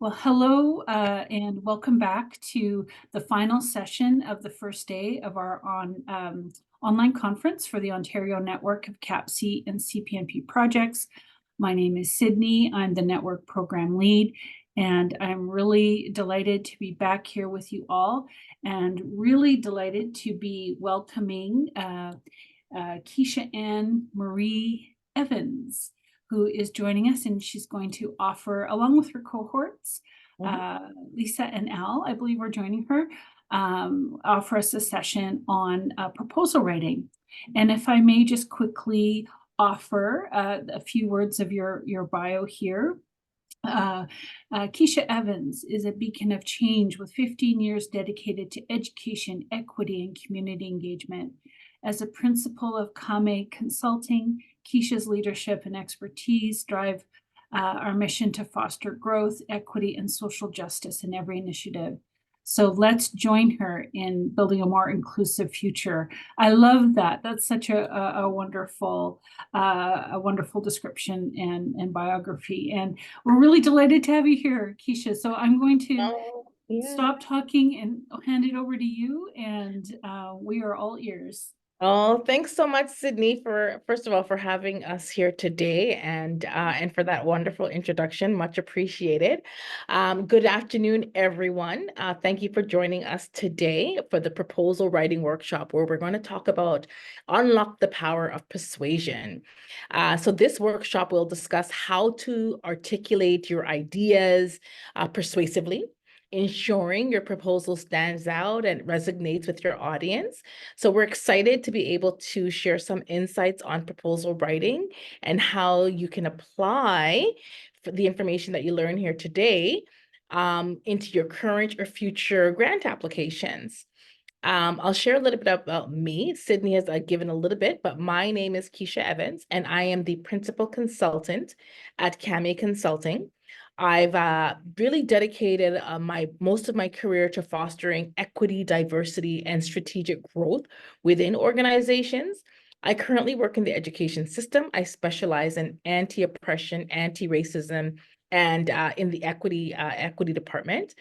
Well, hello and welcome back to the final session of the first day of our online conference for the Ontario Network of CAPC and CPNP projects. My name is Sydney. I'm the network program lead, and I'm really delighted to be back here with you all, and really delighted to be welcoming Keisha Ann Marie Evans, who is joining us, and she's going to offer, along with her cohorts, Lisa and Al, I believe, are joining her, offer us a session on proposal writing. And if I may just quickly offer a few words of your bio here. Keisha Evans is a beacon of change with 15 years dedicated to education, equity, and community engagement. As a principal of KAME Consulting, Keisha's leadership and expertise drive our mission to foster growth, equity, and social justice in every initiative. So let's join her in building a more inclusive future. I love that. That's such a wonderful description and biography. And we're really delighted to have you here, Keisha. So I'm going to stop talking and hand it over to you. And we are all ears. Oh, thanks so much, Sydney, for first of all for having us here today and for that wonderful introduction. Much appreciated. Good afternoon, everyone. Thank you for joining us today for the proposal writing workshop, where we're going to talk about unlock the power of persuasion. So this workshop will discuss how to articulate your ideas persuasively, ensuring your proposal stands out and resonates with your audience. So we're excited to be able to share some insights on proposal writing and how you can apply the information that you learn here today into your current or future grant applications. I'll share a little bit about me. Sydney has given a little bit, but my name is Keisha Evans, and I am the principal consultant at KAME Consulting. I've really dedicated most of my career to fostering equity, diversity, and strategic growth within organizations. I currently work in the education system. I specialize in anti-oppression, anti-racism, and in the equity department.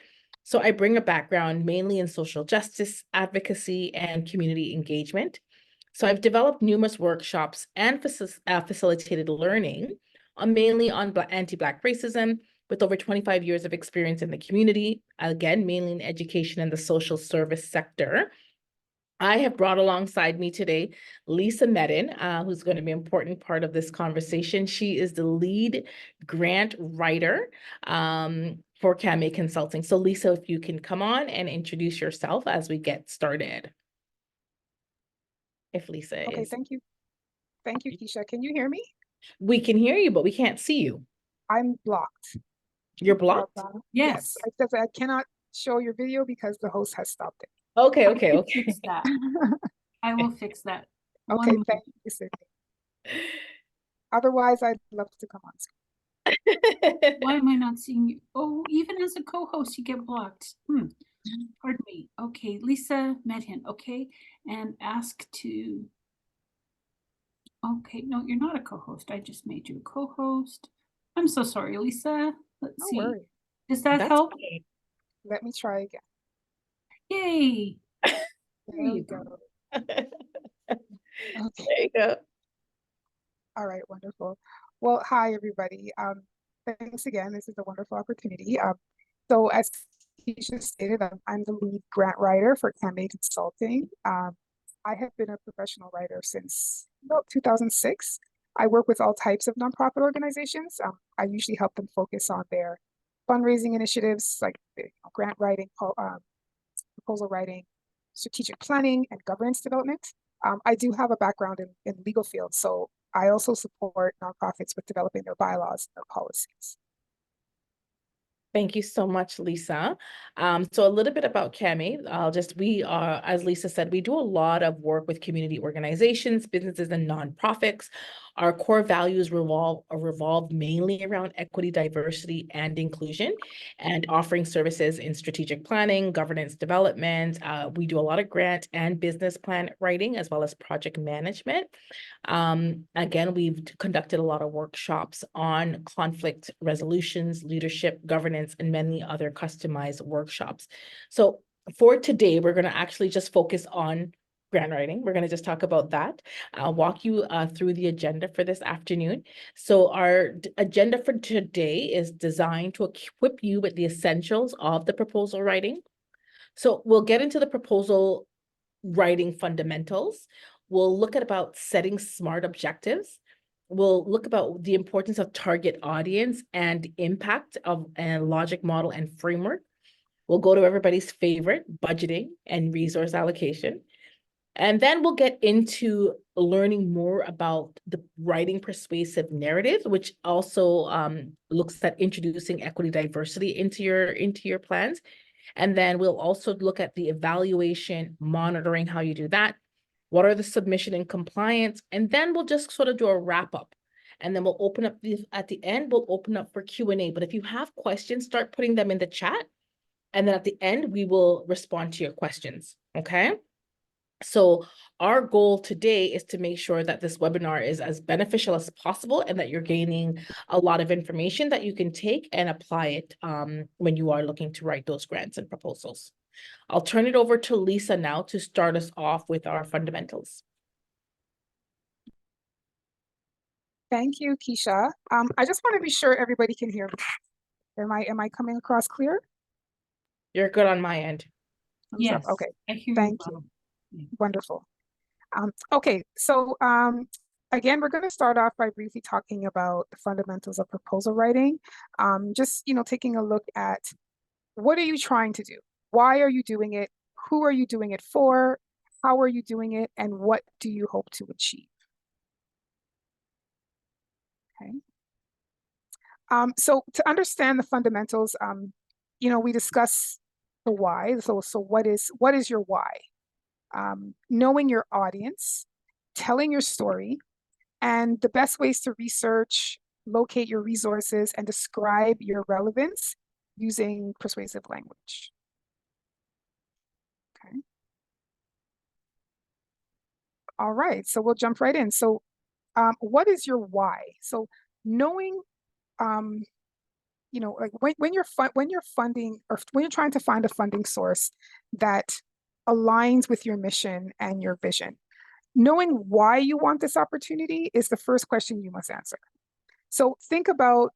So I bring a background mainly in social justice, advocacy, and community engagement. So I've developed numerous workshops and facilitated learning mainly on anti-Black racism, with over 25 years of experience in the community, again, mainly in education and the social service sector. I have brought alongside me today Lisa Medin, who's going to be an important part of this conversation. She is the lead grant writer for KAME Consulting. So Lisa, if you can come on and introduce yourself as we get started. If Lisa Okay, is. thank you. Thank you, Keisha. Can you hear me? We can hear you, but we can't see you. I'm blocked. You're blocked? Yes. It says I cannot show your video because the host has stopped it. Okay. Fix that. I will fix that. Okay, thank you, Sydney. Otherwise, I'd love to come on screen. Why am I not seeing you? Oh, even as a co-host, you get blocked. Pardon me. Okay, Lisa Medhin. Okay, and ask to. Okay, no, you're not a co-host. I just made you a co-host. I'm so sorry, Lisa. Let's see. Worry. Does that help? Okay. Let me try again. Yay! There you go. Okay. There you go. All right, wonderful. Well, hi, everybody. Thanks again. This is a wonderful opportunity. So as Keisha stated, I'm the lead grant writer for KAME Consulting. I have been a professional writer since about 2006. I work with all types of nonprofit organizations. I usually help them focus on their fundraising initiatives, like grant writing, proposal writing, strategic planning, and governance development. I do have a background in legal field, so I also support nonprofits with developing their bylaws and their policies. Thank you so much, Lisa. So a little bit about KAME. We are, as Lisa said, we do a lot of work with community organizations, businesses, and nonprofits. Our core values revolve mainly around equity, diversity, and inclusion, and offering services in strategic planning, governance development. We do a lot of grant and business plan writing, as well as project management. Again, we've conducted a lot of workshops on conflict resolutions, leadership, governance, and many other customized workshops. So for today, we're going to actually just focus on grant writing. We're going to just talk about that. I'll walk you through the agenda for this afternoon. So our agenda for today is designed to equip you with the essentials of the proposal writing. So we'll get into the proposal writing fundamentals. We'll look at about setting SMART objectives. We'll look about the importance of target audience and impact of a logic model and framework. We'll go to everybody's favorite, budgeting and resource allocation. And then we'll get into learning more about the writing persuasive narrative, which also looks at introducing equity diversity into your plans. And then we'll also look at the evaluation, monitoring how you do that. What are the submission and compliance? And then we'll just sort of do a wrap up. And then we'll open up at the end, we'll open up for Q&A. But if you have questions, start putting them in the chat. And then at the end, we will respond to your questions, okay? So our goal today is to make sure that this webinar is as beneficial as possible and that you're gaining a lot of information that you can take and apply it when you are looking to write those grants and proposals. I'll turn it over to Lisa now to start us off with our fundamentals. Thank you, Keisha. I just want to be sure everybody can hear me. Am I coming across clear? You're good on my end. Yes. Okay. I hear Thank you. Wonderful. Okay, so again, we're going to start off by briefly talking about the fundamentals of proposal writing. Just, taking a look at what are you trying to do? Why are you doing it? Who are you doing it for? How are you doing it? And what do you hope to achieve? Okay. So to understand the fundamentals, we discuss the why. So what is your why? Knowing your audience, telling your story, and the best ways to research, locate your resources, and describe your relevance using persuasive language. Okay. All right, so we'll jump right in. So what is your why? So knowing, like when you're funding, or when you're trying to find a funding source that aligns with your mission and your vision, knowing why you want this opportunity is the first question you must answer. So think about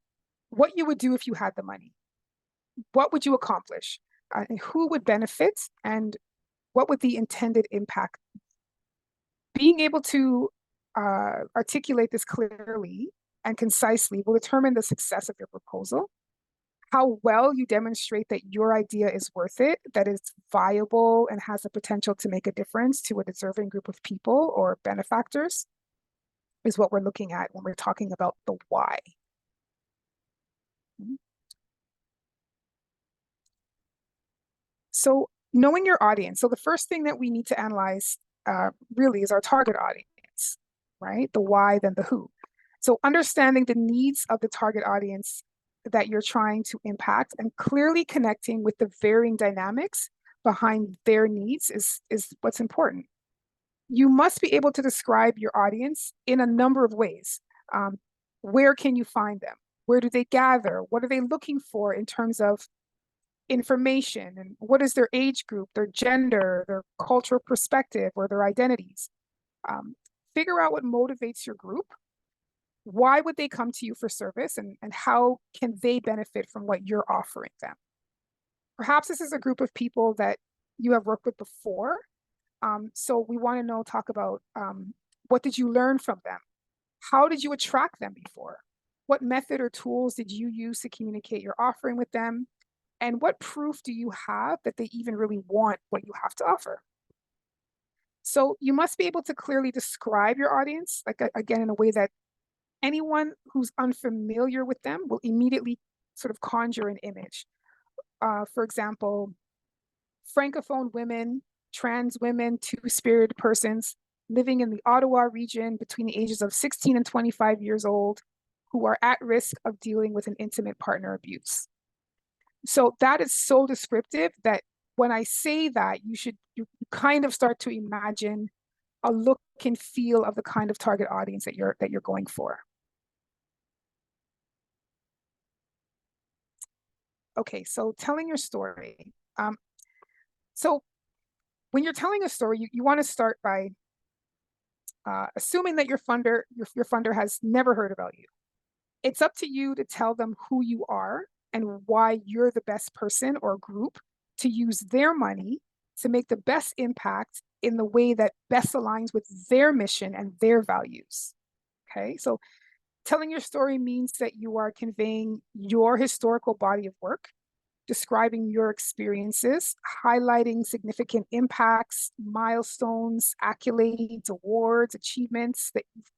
what you would do if you had the money. What would you accomplish? And who would benefit? And what would the intended impact be? Being able to articulate this clearly and concisely will determine the success of your proposal. How well you demonstrate that your idea is worth it, that it's viable and has the potential to make a difference to a deserving group of people or benefactors is what we're looking at when we're talking about the why. So knowing your audience. So the first thing that we need to analyze really is our target audience, right? The why, then the who. So understanding the needs of the target audience that you're trying to impact and clearly connecting with the varying dynamics behind their needs is what's important. You must be able to describe your audience in a number of ways. Where can you find them? Where do they gather? What are they looking for in terms of information? And what is their age group, their gender, their cultural perspective, or their identities? Figure out what motivates your group. Why would they come to you for service, and how can they benefit from what you're offering them? Perhaps this is a group of people that you have worked with before. So we want to talk about what did you learn from them? How did you attract them before? What method or tools did you use to communicate your offering with them? And what proof do you have that they even really want what you have to offer? So you must be able to clearly describe your audience, like again, in a way that anyone who's unfamiliar with them will immediately sort of conjure an image. For example, Francophone women, trans women, two-spirited persons. living in the Ottawa region between the ages of 16 and 25 years old who are at risk of dealing with an intimate partner abuse. So that is so descriptive that when I say that, you kind of start to imagine a look and feel of the kind of target audience that you're going for. Okay, so telling your story. So when you're telling a story, you want to start by assuming that your funder has never heard about you. It's up to you to tell them who you are and why you're the best person or group to use their money to make the best impact in the way that best aligns with their mission and their values. Okay, so telling your story means that you are conveying your historical body of work, describing your experiences, highlighting significant impacts, milestones, accolades, awards, achievements that you've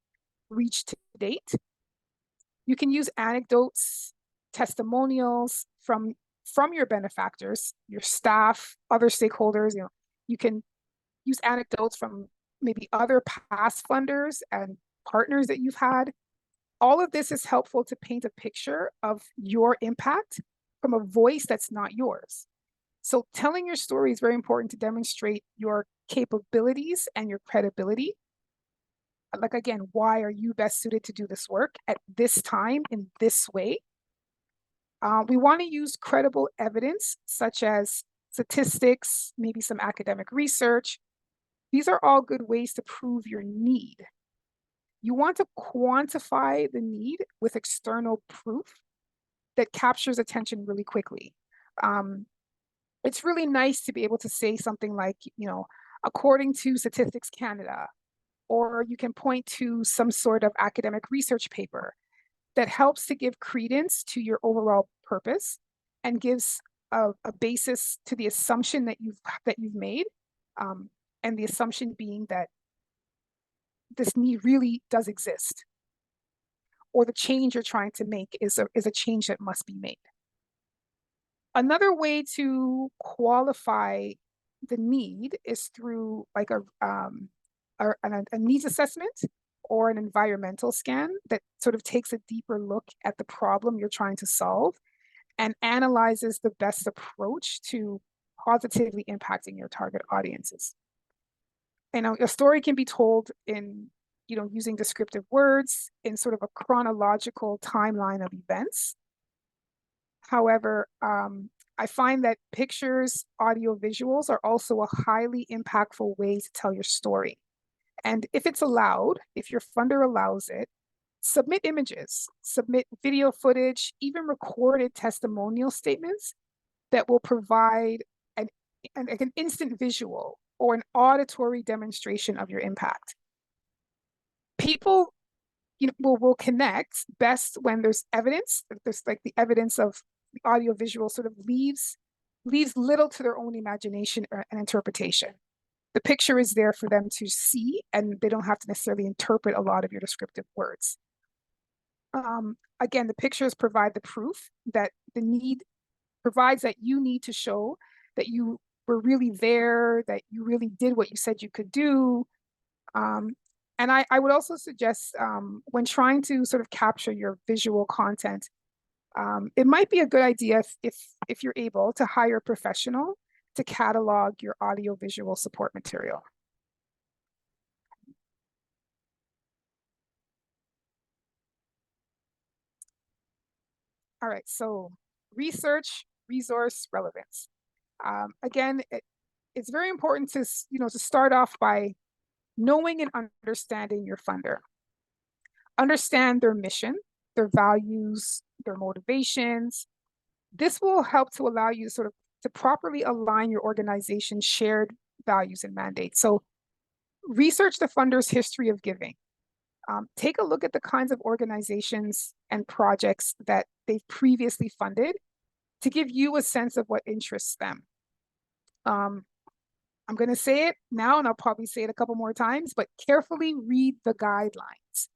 reached to date. You can use anecdotes, testimonials from your benefactors, your staff, other stakeholders. You can use anecdotes from maybe other past funders and partners that you've had. All of this is helpful to paint a picture of your impact from a voice that's not yours. So telling your story is very important to demonstrate your capabilities and your credibility. Like, again, why are you best suited to do this work at this time in this way? We want to use credible evidence, such as statistics, maybe some academic research. These are all good ways to prove your need. You want to quantify the need with external proof that captures attention really quickly. It's really nice to be able to say something like, according to Statistics Canada, or you can point to some sort of academic research paper that helps to give credence to your overall purpose and gives a basis to the assumption that you've made, and the assumption being that this need really does exist, or the change you're trying to make is a change that must be made. Another way to qualify the need is through like a needs assessment or an environmental scan that sort of takes a deeper look at the problem you're trying to solve and analyzes the best approach to positively impacting your target audiences. A story can be told in, using descriptive words in sort of a chronological timeline of events. However, I find that pictures, audio, visuals are also a highly impactful way to tell your story. And if it's allowed, if your funder allows it, submit images, submit video footage, even recorded testimonial statements that will provide an instant visual or an auditory demonstration of your impact. People will connect best when there's evidence. There's like the evidence of the audio visual sort of leaves little to their own imagination and interpretation. The picture is there for them to see, and they don't have to necessarily interpret a lot of your descriptive words. Again, the pictures provide the proof that the need provides that you need to show that you were really there, that you really did what you said you could do. And I would also suggest when trying to sort of capture your visual content, it might be a good idea if you're able to hire a professional to catalog your audio visual support material. All right, so research, resource, relevance. Again, it's very important to start off by knowing and understanding your funder. Understand their mission, their values, their motivations. This will help to allow you to properly align your organization's shared values and mandates. So research the funder's history of giving. Take a look at the kinds of organizations and projects that they've previously funded to give you a sense of what interests them. I'm going to say it now, and I'll probably say it a couple more times, but carefully read the guidelines.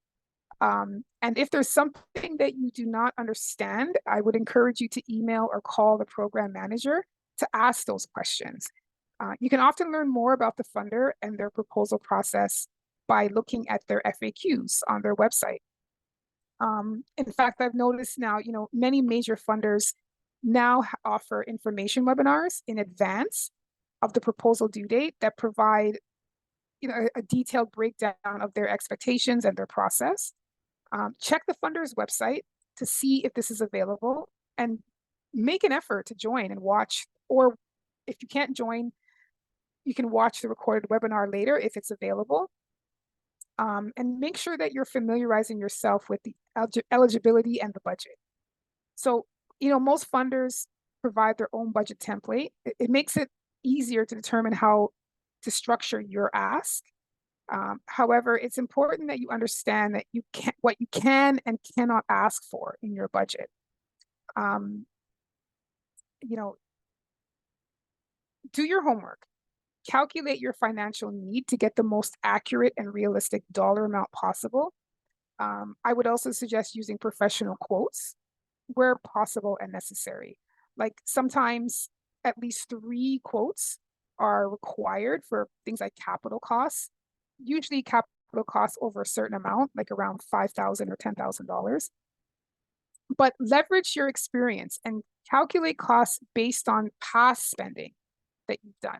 And if there's something that you do not understand, I would encourage you to email or call the program manager to ask those questions. You can often learn more about the funder and their proposal process by looking at their FAQs on their website. In fact, I've noticed now, many major funders now offer information webinars in advance of the proposal due date that provide, a detailed breakdown of their expectations and their process. Check the funder's website to see if this is available and make an effort to join and watch, or if you can't join, you can watch the recorded webinar later if it's available. And make sure that you're familiarizing yourself with the eligibility and the budget. So, most funders provide their own budget template. It makes it easier to determine how to structure your ask. However, it's important that you understand that what you can and cannot ask for in your budget. Do your homework. Calculate your financial need to get the most accurate and realistic dollar amount possible. I would also suggest using professional quotes where possible and necessary. Like sometimes at least 3 quotes are required for things like capital costs. Usually capital costs over a certain amount, like around $5,000 or $10,000. But leverage your experience and calculate costs based on past spending that you've done.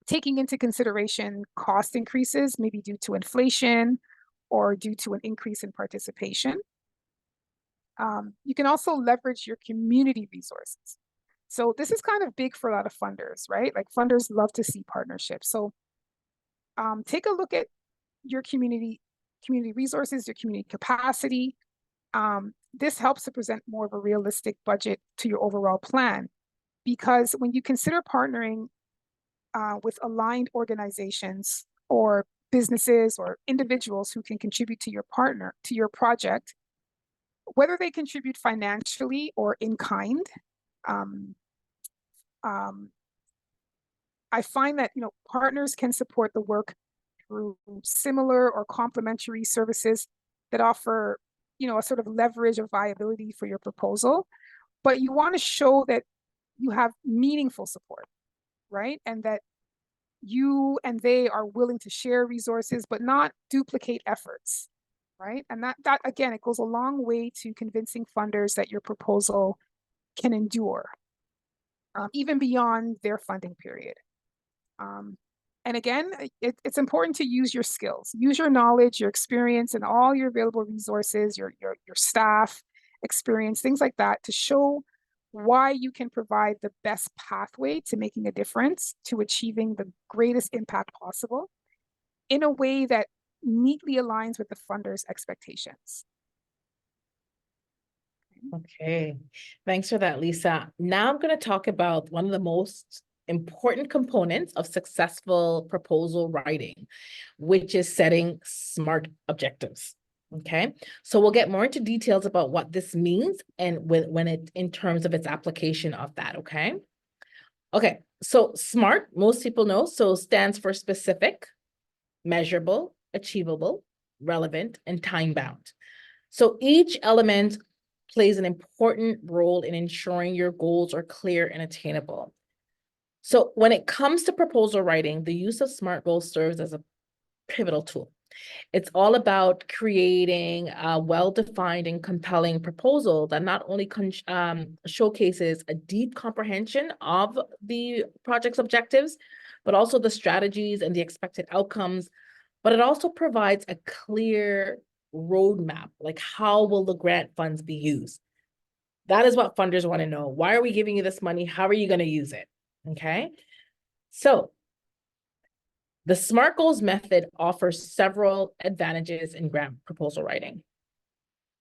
Taking into consideration cost increases, maybe due to inflation or due to an increase in participation. You can also leverage your community resources. So this is kind of big for a lot of funders, right? Like funders love to see partnerships. So take a look at your community resources, your community capacity. This helps to present more of a realistic budget to your overall plan. Because when you consider partnering with aligned organizations or businesses or individuals who can contribute to your project, whether they contribute financially or in kind, I find that partners can support the work through similar or complementary services that offer a sort of leverage or viability for your proposal. But you want to show that you have meaningful support, right? And that you and they are willing to share resources, but not duplicate efforts, right? And that again, it goes a long way to convincing funders that your proposal can endure, even beyond their funding period. And again, it's important to use your skills, use your knowledge, your experience, and all your available resources, your staff experience, things like that, to show why you can provide the best pathway to making a difference, to achieving the greatest impact possible in a way that neatly aligns with the funder's expectations. Okay, thanks for that, Lisa. Now I'm going to talk about one of the most important components of successful proposal writing, which is setting SMART objectives. Okay, so we'll get more into details about what this means and in terms of its application of that. Okay, so SMART, most people know, so stands for specific, measurable, achievable, relevant, and time-bound. So each element plays an important role in ensuring your goals are clear and attainable. So when it comes to proposal writing, the use of SMART goals serves as a pivotal tool. It's all about creating a well-defined and compelling proposal that not only showcases a deep comprehension of the project's objectives, but also the strategies and the expected outcomes. But it also provides a clear roadmap, like how will the grant funds be used? That is what funders want to know. Why are we giving you this money? How are you going to use it? Okay, so the SMART goals method offers several advantages in grant proposal writing.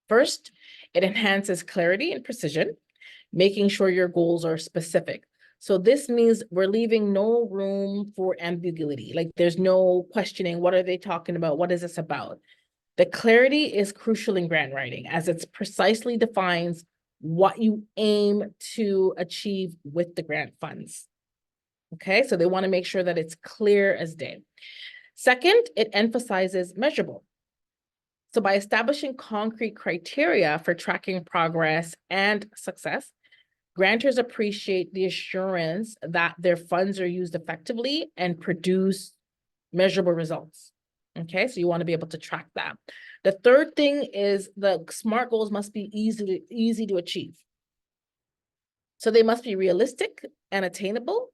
First, it enhances clarity and precision, making sure your goals are specific. So this means we're leaving no room for ambiguity. Like there's no questioning, what are they talking about? What is this about? The clarity is crucial in grant writing as it precisely defines what you aim to achieve with the grant funds. Okay, so they want to make sure that it's clear as day. Second, it emphasizes measurable. So by establishing concrete criteria for tracking progress and success, grantors appreciate the assurance that their funds are used effectively and produce measurable results. Okay, so you want to be able to track that. The third thing is the SMART goals must be easy to achieve. So they must be realistic and attainable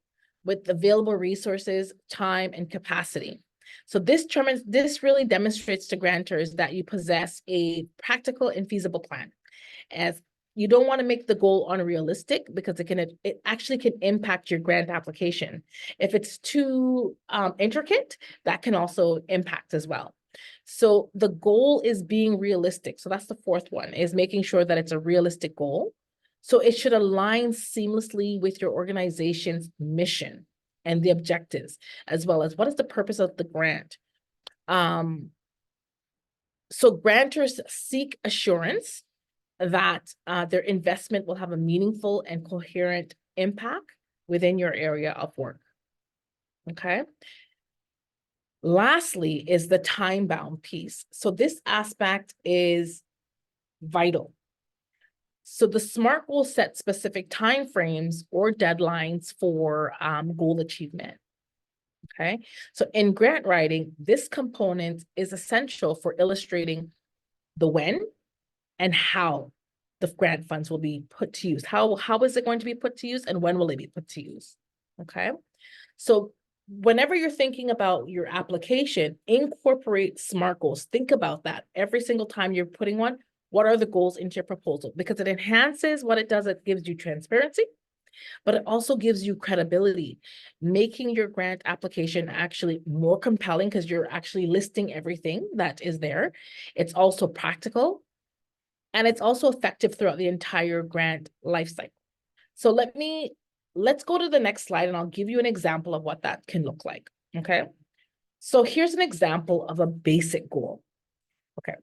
with available resources, time, and capacity. So this really demonstrates to grantors that you possess a practical and feasible plan. As you don't want to make the goal unrealistic because it actually can impact your grant application. If it's too intricate, that can also impact as well. So the goal is being realistic. So that's the fourth one, is making sure that it's a realistic goal. So it should align seamlessly with your organization's mission and the objectives, as well as what is the purpose of the grant. So grantors seek assurance that their investment will have a meaningful and coherent impact within your area of work. Okay. Lastly is the time-bound piece. So this aspect is vital. So the SMART goal sets specific timeframes or deadlines for goal achievement. Okay, so in grant writing, this component is essential for illustrating the when and how the grant funds will be put to use. How is it going to be put to use and when will it be put to use? Okay, so whenever you're thinking about your application, incorporate SMART goals. Think about that every single time you're putting one. What are the goals into your proposal? Because it enhances what it does. It gives you transparency, but it also gives you credibility, making your grant application actually more compelling because you're actually listing everything that is there. It's also practical, and it's also effective throughout the entire grant lifecycle. So let's go to the next slide and I'll give you an example of what that can look like, okay? So here's an example of a basic goal, okay?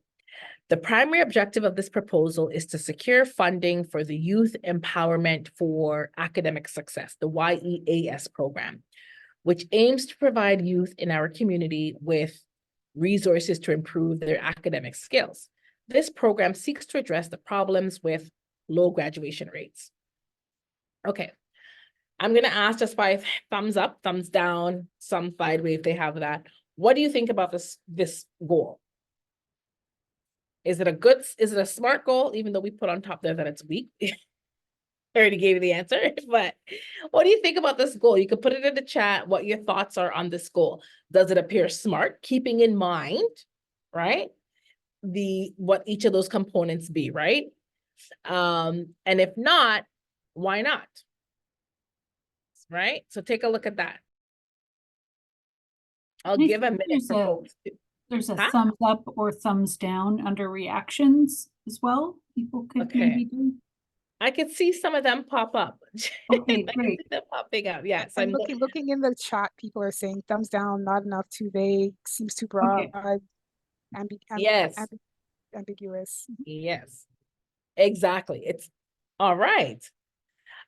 The primary objective of this proposal is to secure funding for the Youth Empowerment for Academic Success, the YEAS program, which aims to provide youth in our community with resources to improve their academic skills. This program seeks to address the problems with low graduation rates. Okay, I'm going to ask just by thumbs up, thumbs down, some side wave, they have that. What do you think about this goal? Is it a SMART goal, even though we put on top there that it's weak? I already gave you the answer, but what do you think about this goal? You could put it in the chat what your thoughts are on this goal. Does it appear smart, keeping in mind, right, what each of those components be, right? And if not, why not? Right? So take a look at that. I'll give a minute for folks. There's a thumbs up or thumbs down under reactions as well. People could maybe do. I could see some of them pop up. Okay, great. I can see them popping up. Yes. I'm looking in the chat. People are saying thumbs down, not enough, too vague, seems too broad, yes. ambiguous. Yes, exactly. It's all right.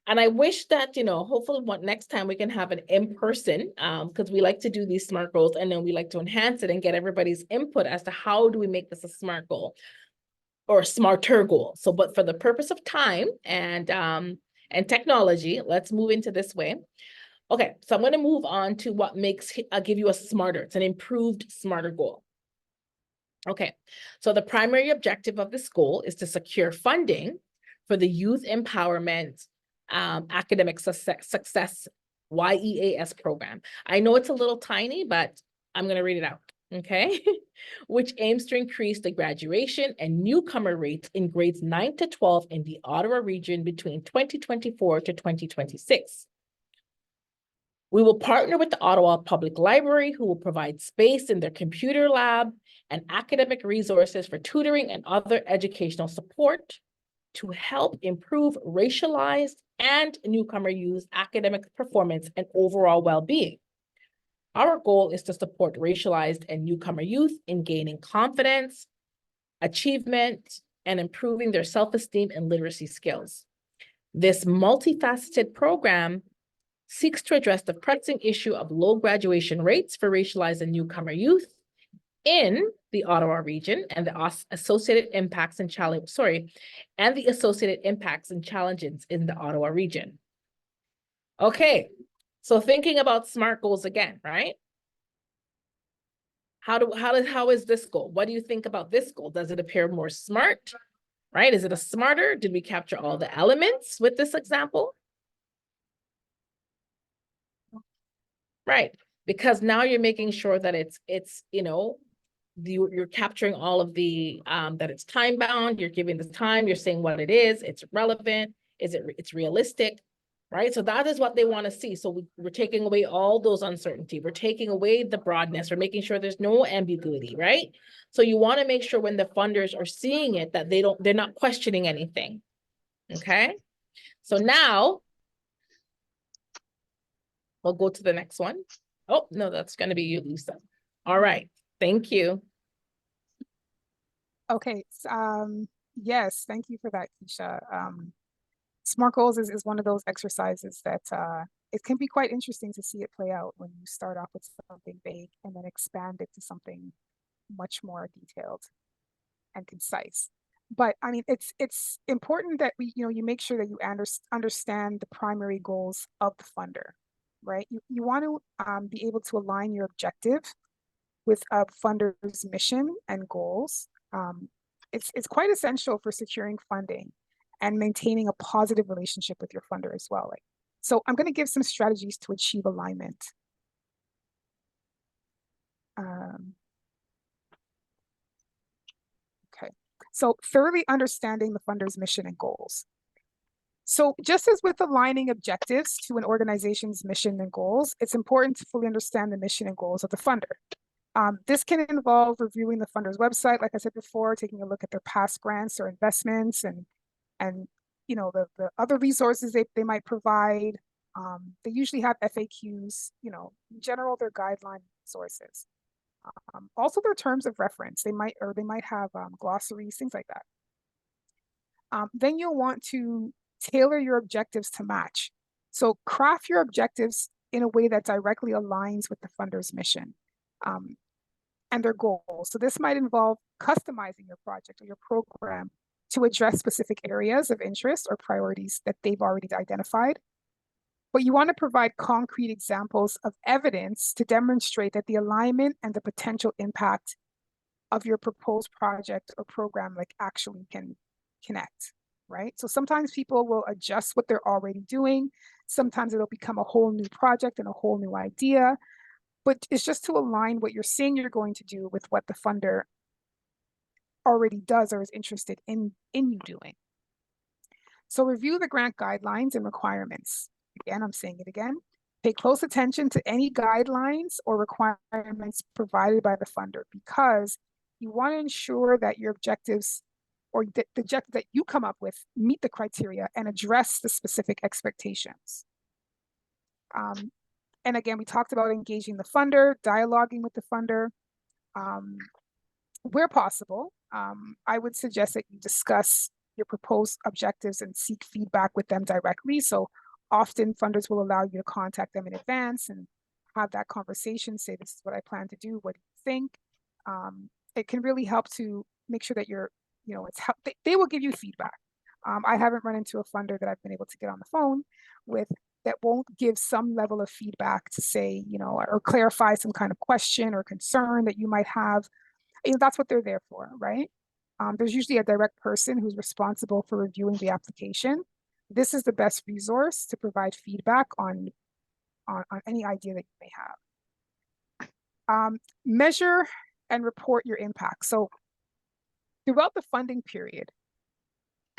And I wish that, hopefully next time we can have an in-person, because we like to do these SMART goals and then we like to enhance it and get everybody's input as to how do we make this a SMART goal or a smarter goal. So, but for the purpose of time and technology, let's move into this way. Okay, so I'm going to move on to what makes, I'll give you a smarter, it's an improved, smarter goal. Okay, so the primary objective of this goal is to secure funding for the Youth Empowerment Academic Success YEAS program. I know it's a little tiny, but I'm going to read it out, okay? Which aims to increase the graduation and newcomer rates in grades 9 to 12 in the Ottawa region between 2024 to 2026. We will partner with the Ottawa Public Library, who will provide space in their computer lab and academic resources for tutoring and other educational support to help improve racialized and newcomer youth academic performance and overall well-being. Our goal is to support racialized and newcomer youth in gaining confidence, achievement, and improving their self-esteem and literacy skills. This multifaceted program seeks to address the pressing issue of low graduation rates for racialized and newcomer youth in the Ottawa region and the associated impacts and challenges in the Ottawa region. Okay, so thinking about SMART goals again, right? How is this goal? What do you think about this goal? Does it appear more smart? Right? Is it a smarter? Did we capture all the elements with this example? Right. Because now you're making sure that it's you're capturing all of the that it's time bound, you're giving the time, you're saying what it is, it's relevant, it's realistic, right? So that is what they want to see. So we're taking away all those uncertainty, we're taking away the broadness, we're making sure there's no ambiguity, right? So you want to make sure when the funders are seeing it that they're not questioning anything. Okay. So now we'll go to the next one. Oh, no, that's going to be you, Lisa. All right. Thank you. Okay. Yes, thank you for that, Keisha. SMART goals is one of those exercises that it can be quite interesting to see it play out when you start off with something vague and then expand it to something much more detailed and concise. But I mean, it's important that you make sure that you understand the primary goals of the funder, right? You want to be able to align your objective with a funder's mission and goals. It's quite essential for securing funding and maintaining a positive relationship with your funder as well. So I'm going to give some strategies to achieve alignment. Okay, so thoroughly understanding the funder's mission and goals. So just as with aligning objectives to an organization's mission and goals, it's important to fully understand the mission and goals of the funder. This can involve reviewing the funder's website, like I said before, taking a look at their past grants or investments and the other resources they might provide. They usually have FAQs, in general, their guideline sources. Also their terms of reference, they might have glossaries, things like that. Then you'll want to tailor your objectives to match. So craft your objectives in a way that directly aligns with the funder's mission and their goals. So this might involve customizing your project or your program to address specific areas of interest or priorities that they've already identified. But you want to provide concrete examples of evidence to demonstrate that the alignment and the potential impact of your proposed project or program actually can connect, right? So sometimes people will adjust what they're already doing. Sometimes it'll become a whole new project and a whole new idea, but it's just to align what you're saying you're going to do with what the funder already does or is interested in you doing. So review the grant guidelines and requirements. Again, I'm saying it again. Pay close attention to any guidelines or requirements provided by the funder, because you want to ensure that your objectives or the objective that you come up with meet the criteria and address the specific expectations. And again, we talked about engaging the funder, dialoguing with the funder. Where possible, I would suggest that you discuss your proposed objectives and seek feedback with them directly. So often funders will allow you to contact them in advance and have that conversation, say, this is what I plan to do, what do you think? It can really help to make sure that they will give you feedback. I haven't run into a funder that I've been able to get on the phone with that won't give some level of feedback to say, or clarify some kind of question or concern that you might have. That's what they're there for, right? There's usually a direct person who's responsible for reviewing the application. This is the best resource to provide feedback on any idea that you may have. Measure and report your impact. So throughout the funding period,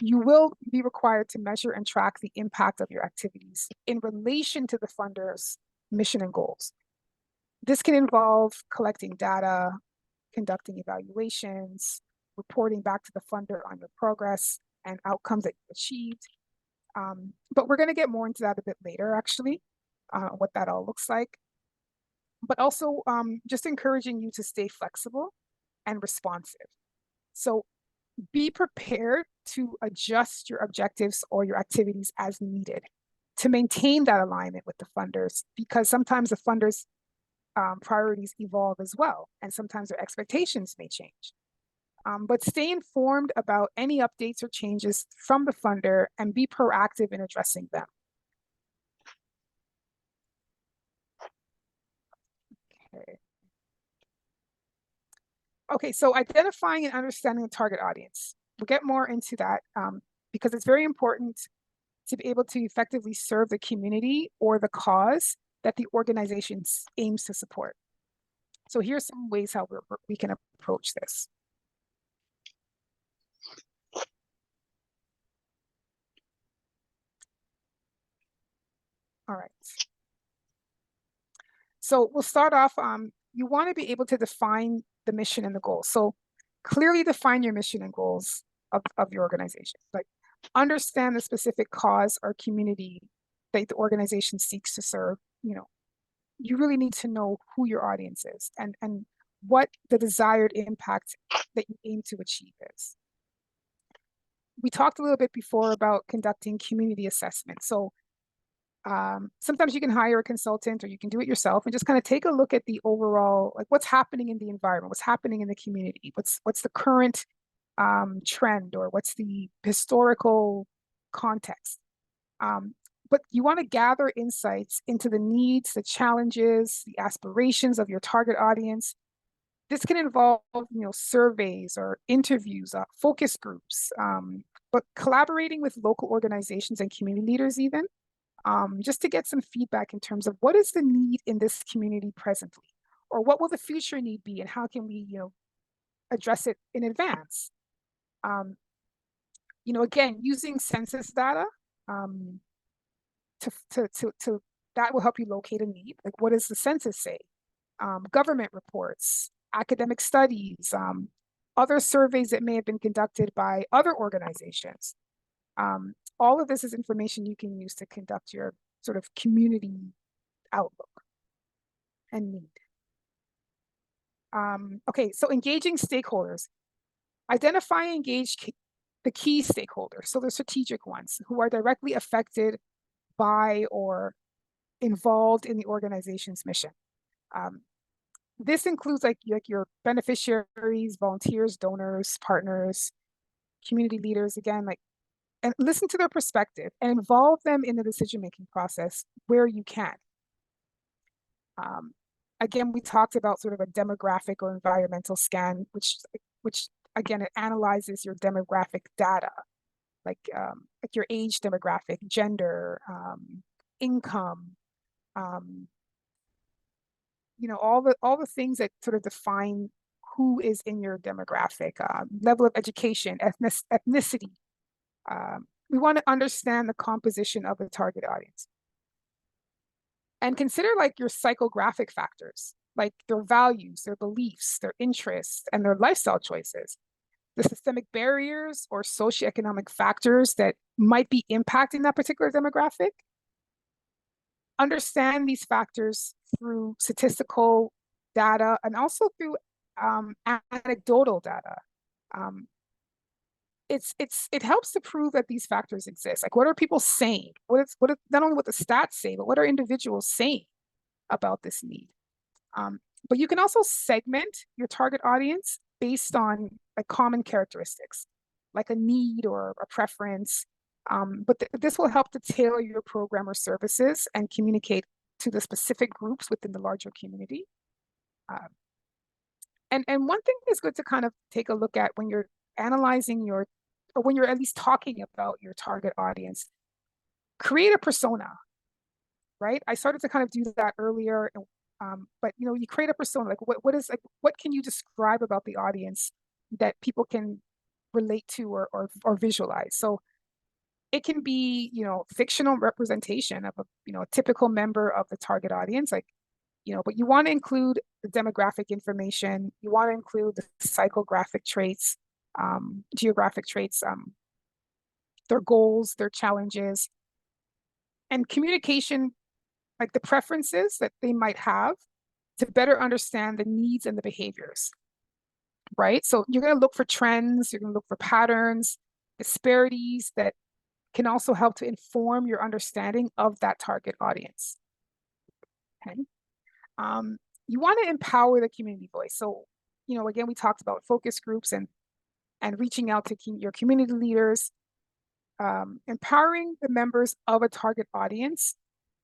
you will be required to measure and track the impact of your activities in relation to the funder's mission and goals. This can involve collecting data, conducting evaluations, reporting back to the funder on your progress and outcomes that you achieved. But we're going to get more into that a bit later, actually, what that all looks like. But also just encouraging you to stay flexible and responsive. So be prepared to adjust your objectives or your activities as needed to maintain that alignment with the funders, because sometimes the funders' priorities evolve as well, and sometimes their expectations may change. But stay informed about any updates or changes from the funder and be proactive in addressing them. Okay. Okay, so identifying and understanding the target audience. We'll get more into that because it's very important to be able to effectively serve the community or the cause that the organization aims to support. So here's some ways how we can approach this. All right. So we'll start off, you want to be able to define the mission and the goals. So clearly define your mission and goals of your organization. Like understand the specific cause or community that the organization seeks to serve. You really need to know who your audience is and what the desired impact that you aim to achieve is. We talked a little bit before about conducting community assessment. So sometimes you can hire a consultant or you can do it yourself and just kind of take a look at the overall, like what's happening in the environment, what's happening in the community, what's the current trend, or what's the historical context. But you want to gather insights into the needs, the challenges, the aspirations of your target audience. This can involve, surveys or interviews, focus groups, but collaborating with local organizations and community leaders even, just to get some feedback in terms of what is the need in this community presently, or what will the future need be, and how can we, address it in advance. Again, using census data to that will help you locate a need. Like, what does the census say? Government reports, academic studies, other surveys that may have been conducted by other organizations. All of this is information you can use to conduct your sort of community outlook and need. Okay, so engaging stakeholders. Identify and engage the key stakeholders, so the strategic ones who are directly affected by or involved in the organization's mission. This includes like your beneficiaries, volunteers, donors, partners, community leaders, again, and listen to their perspective and involve them in the decision-making process where you can. Again, we talked about sort of a demographic or environmental scan, which again, it analyzes your demographic data, like your age demographic, gender, income, all the things that sort of define who is in your demographic, level of education, ethnicity. We want to understand the composition of the target audience. And consider like your psychographic factors, like their values, their beliefs, their interests, and their lifestyle choices. The systemic barriers or socioeconomic factors that might be impacting that particular demographic. Understand these factors through statistical data and also through anecdotal data. It helps to prove that these factors exist. Like, what are people saying? Not only what the stats say, but what are individuals saying about this need? But you can also segment your target audience based on like common characteristics, like a need or a preference. But this will help to tailor your program or services and communicate to the specific groups within the larger community. And one thing is good to kind of take a look at when you're analyzing or when you're at least talking about your target audience, create a persona, right? I started to kind of do that earlier, but you create a persona. Like, what can you describe about the audience that people can relate to or visualize? So it can be, fictional representation of a typical member of the target audience, like, but you want to include the demographic information. You want to include the psychographic traits, geographic traits, their goals, their challenges, and communication, like the preferences that they might have to better understand the needs and the behaviors, right? So you're going to look for trends, you're going to look for patterns, disparities that can also help to inform your understanding of that target audience. Okay. You want to empower the community voice. So, again, we talked about focus groups and reaching out to your community leaders, empowering the members of a target audience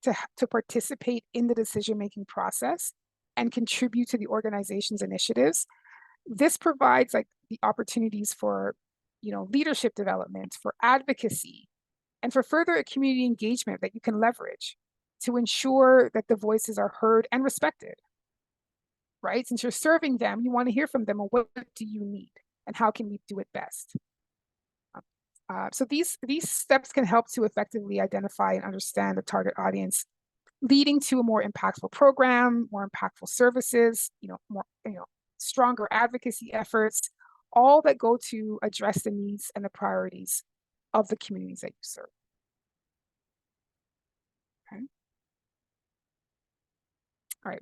to participate in the decision-making process and contribute to the organization's initiatives. this provides like the opportunities for, leadership development, for advocacy, and for further community engagement that you can leverage to ensure that the voices are heard and respected, right? Since you're serving them, you want to hear from them, what do you need and how can we do it best? So these steps can help to effectively identify and understand the target audience, leading to a more impactful program, more impactful services, more, stronger advocacy efforts, all that go to address the needs and the priorities of the communities that you serve. Okay. All right,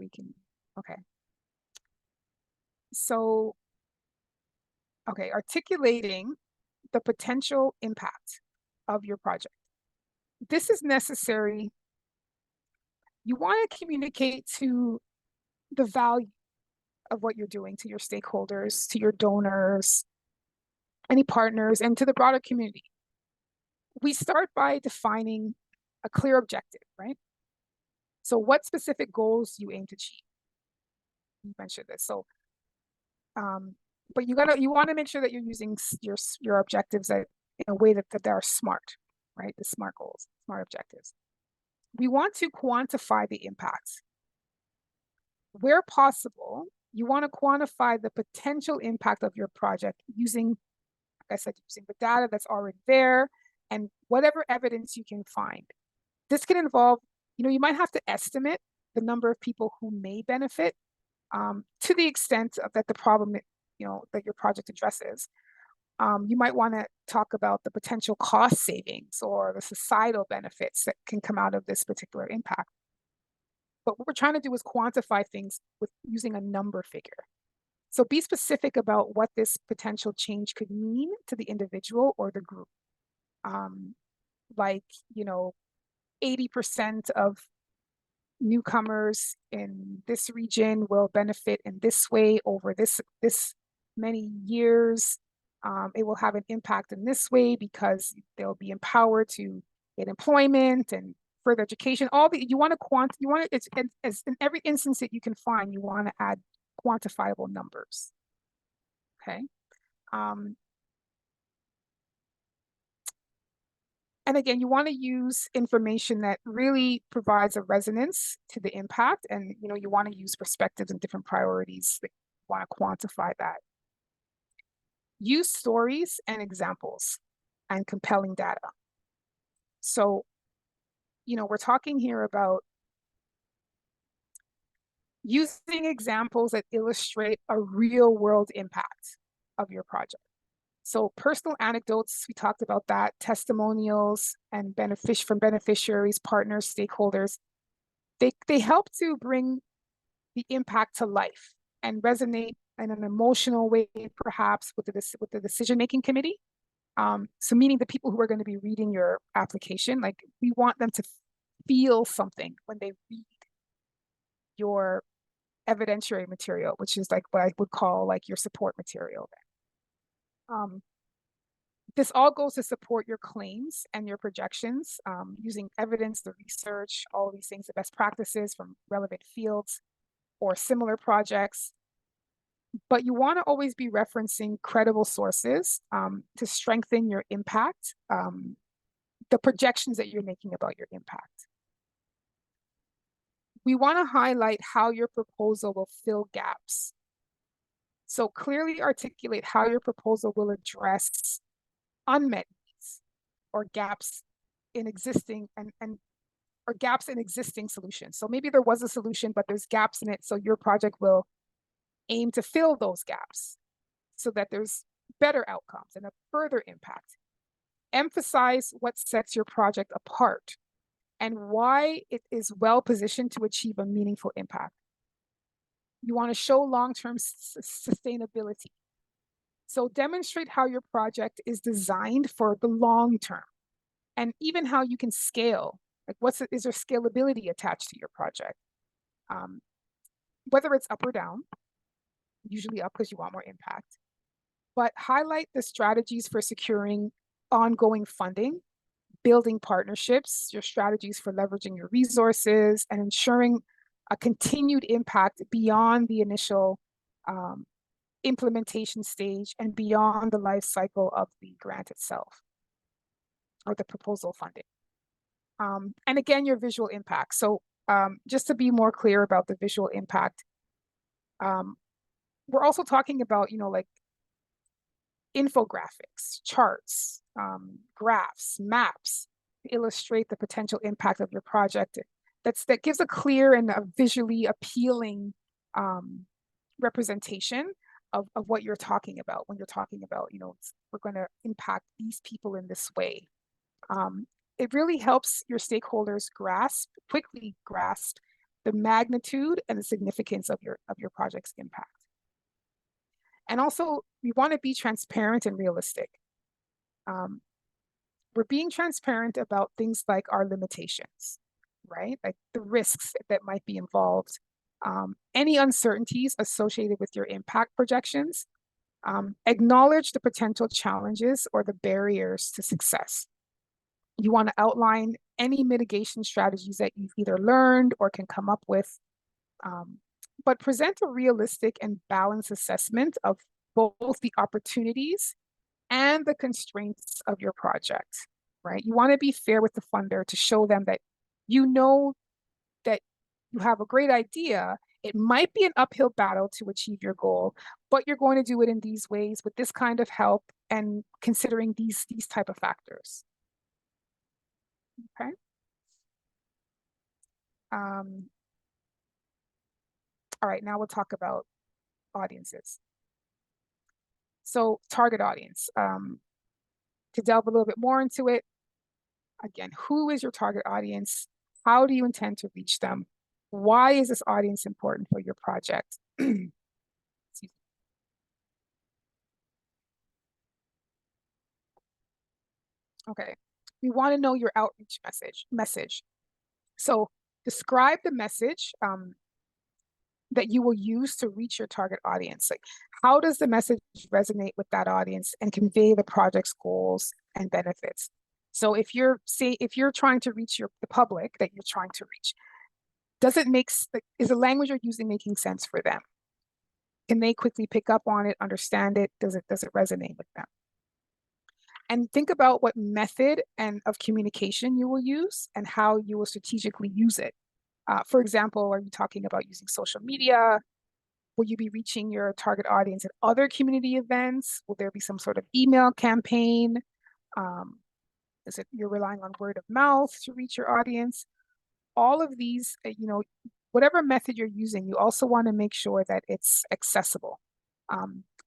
okay. So, okay, articulating the potential impact of your project. This is necessary. You want to communicate to the value of what you're doing to your stakeholders, to your donors, any partners, and to the broader community. We start by defining a clear objective, right? So what specific goals you aim to achieve? You mentioned this. So, but you want to make sure that you're using your objectives in a way that they are smart, right? The smart goals, smart objectives. We want to quantify the impacts. Where possible, you want to quantify the potential impact of your project using, like I said, using the data that's already there and whatever evidence you can find. This can involve, you might have to estimate the number of people who may benefit to the extent that the problem, that your project addresses. You might want to talk about the potential cost savings or the societal benefits that can come out of this particular impact. But what we're trying to do is quantify things with using a number figure. So be specific about what this potential change could mean to the individual or the group. Like, 80% of newcomers in this region will benefit in this way over this many years. It will have an impact in this way because they'll be empowered to get employment and further education. It's as in every instance that you can find, you want to add quantifiable numbers. Okay. And again, you want to use information that really provides a resonance to the impact. And, you want to use perspectives and different priorities that you want to quantify that. Use stories and examples and compelling data. So, we're talking here about using examples that illustrate a real world impact of your project. So personal anecdotes, we talked about that, testimonials and from beneficiaries, partners, stakeholders. They help to bring the impact to life and resonate in an emotional way, perhaps with the decision-making committee. So meaning the people who are going to be reading your application, like we want them to feel something when they read your evidentiary material, which is like what I would call like your support material. This all goes to support your claims and your projections, using evidence, the research, all of these things, the best practices from relevant fields or similar projects. But you want to always be referencing credible sources to strengthen your impact, the projections that you're making about your impact. We want to highlight how your proposal will fill gaps. So clearly articulate how your proposal will address unmet needs or gaps in existing or gaps in existing solutions. So maybe there was a solution, but there's gaps in it. So your project will aim to fill those gaps so that there's better outcomes and a further impact. Emphasize what sets your project apart and why it is well positioned to achieve a meaningful impact. You want to show long-term sustainability. So demonstrate how your project is designed for the long term and even how you can scale. Like is there scalability attached to your project? Whether it's up or down, usually up because you want more impact, but highlight the strategies for securing ongoing funding, building partnerships, your strategies for leveraging your resources and ensuring a continued impact beyond the initial implementation stage, and beyond the life cycle of the grant itself or the proposal funding. And again, your visual impact. So just to be more clear about the visual impact, we're also talking about, like infographics, charts, graphs, maps to illustrate the potential impact of your project. That gives a clear and a visually appealing representation of what you're talking about when you're talking about, we're going to impact these people in this way. It really helps your stakeholders quickly grasp the magnitude and the significance of your project's impact. And also, we want to be transparent and realistic. We're being transparent about things like our limitations, right? Like the risks that might be involved, any uncertainties associated with your impact projections, acknowledge the potential challenges or the barriers to success. You want to outline any mitigation strategies that you've either learned or can come up with, but present a realistic and balanced assessment of both the opportunities and the constraints of your project, right? You want to be fair with the funder to show them that that you have a great idea. It might be an uphill battle to achieve your goal, but you're going to do it in these ways with this kind of help and considering these type of factors. Okay. All right, now we'll talk about audiences. So target audience. To delve a little bit more into it, again, who is your target audience? How do you intend to reach them? Why is this audience important for your project? Okay, we want to know your outreach message. So describe the message that you will use to reach your target audience. Like, how does the message resonate with that audience and convey the project's goals and benefits? So if you're trying to reach the public that you're trying to reach, is the language you're using making sense for them? Can they quickly pick up on it, understand it? Does it resonate with them? And think about what method of communication you will use and how you will strategically use it. For example, are you talking about using social media? Will you be reaching your target audience at other community events? Will there be some sort of email campaign? Is it you're relying on word of mouth to reach your audience? All of these, whatever method you're using, you also want to make sure that it's accessible.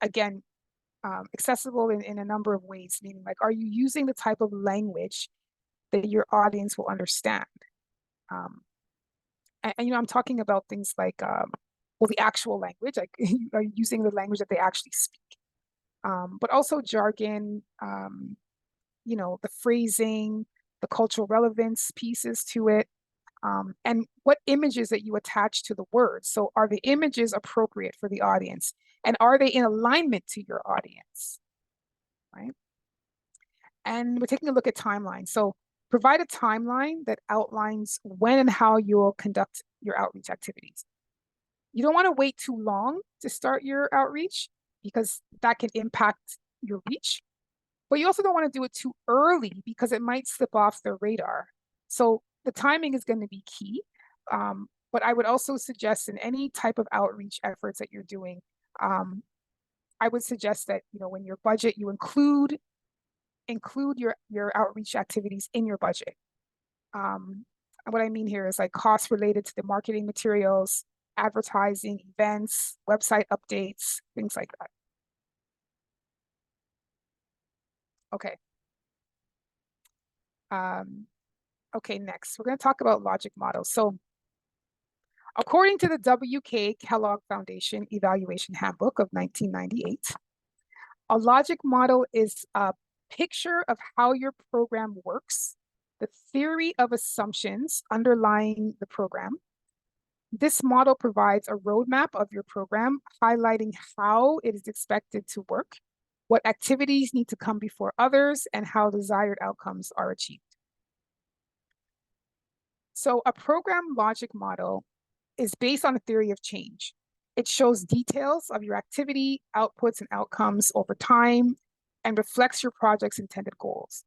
Again, accessible in a number of ways, meaning like, are you using the type of language that your audience will understand? And I'm talking about things like, the actual language, like are you using the language that they actually speak? But also jargon, the phrasing, the cultural relevance pieces to it, and what images that you attach to the words. So are the images appropriate for the audience? And are they in alignment to your audience, right? And we're taking a look at timeline. So provide a timeline that outlines when and how you will conduct your outreach activities. You don't want to wait too long to start your outreach because that can impact your reach. But you also don't want to do it too early because it might slip off the radar. So the timing is going to be key. But I would also suggest in any type of outreach efforts that you're doing, I would suggest that, when your budget, you include your outreach activities in your budget. What I mean here is like costs related to the marketing materials, advertising, events, website updates, things like that. Okay. Okay, next, we're going to talk about logic models. So according to the W.K. Kellogg Foundation Evaluation Handbook of 1998, a logic model is a picture of how your program works, the theory of assumptions underlying the program. This model provides a roadmap of your program, highlighting how it is expected to work, what activities need to come before others, and how desired outcomes are achieved. So a program logic model is based on a theory of change. It shows details of your activity, outputs, and outcomes over time, and reflects your project's intended goals.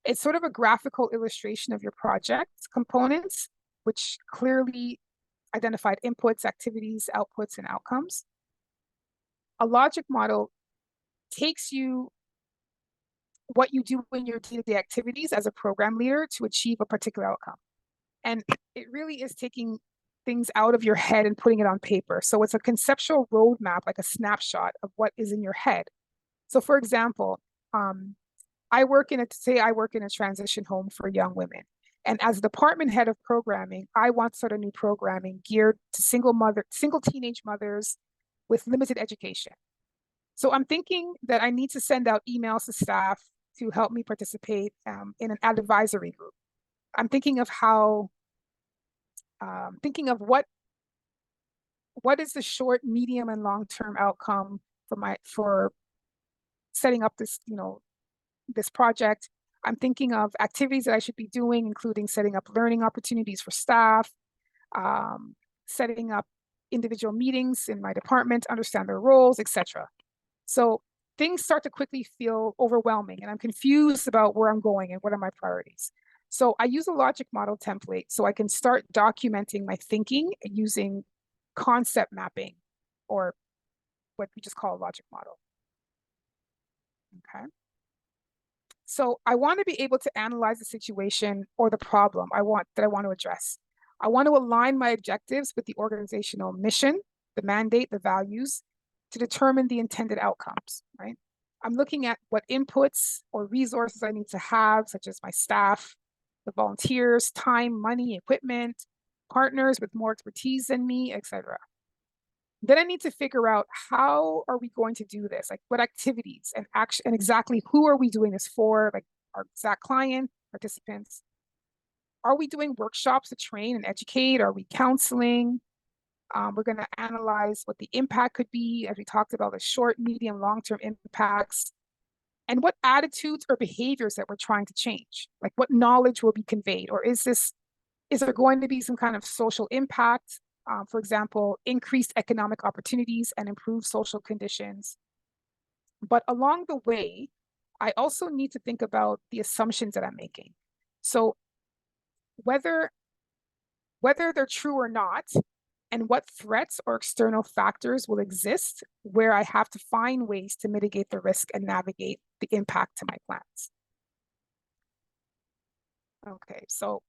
It's sort of a graphical illustration of your project components, which clearly identified inputs, activities, outputs, and outcomes. A logic model takes you what you do in your day-to-day activities as a program leader to achieve a particular outcome. And it really is taking things out of your head and putting it on paper. So it's a conceptual roadmap, like a snapshot of what is in your head. So for example, I work in a transition home for young women. And as department head of programming, I want sort of new programming geared to single teenage mothers with limited education. So I'm thinking that I need to send out emails to staff to help me participate in an advisory group. I'm thinking of what is the short, medium, and long-term outcome for setting up this, this project. I'm thinking of activities that I should be doing, including setting up learning opportunities for staff, setting up individual meetings in my department, understand their roles, etc. So things start to quickly feel overwhelming, and I'm confused about where I'm going and what are my priorities. So I use a logic model template so I can start documenting my thinking using concept mapping, or what we just call a logic model. Okay. So I want to be able to analyze the situation or the problem I want to address. I want to align my objectives with the organizational mission, the mandate, the values, to determine the intended outcomes, right? I'm looking at what inputs or resources I need to have, such as my staff, the volunteers, time, money, equipment, partners with more expertise than me, etc. Then I need to figure out, how are we going to do this? Like, what activities and action, and exactly who are we doing this for? Like, our exact client, participants. Are we doing workshops to train and educate? Are we counseling? We're going to analyze what the impact could be, as we talked about, the short, medium, long-term impacts, and what attitudes or behaviors that we're trying to change. Like, what knowledge will be conveyed, or is there going to be some kind of social impact? For example, increased economic opportunities and improved social conditions. But along the way, I also need to think about the assumptions that I'm making. So whether they're true or not, and what threats or external factors will exist where I have to find ways to mitigate the risk and navigate the impact to my plans. Okay, so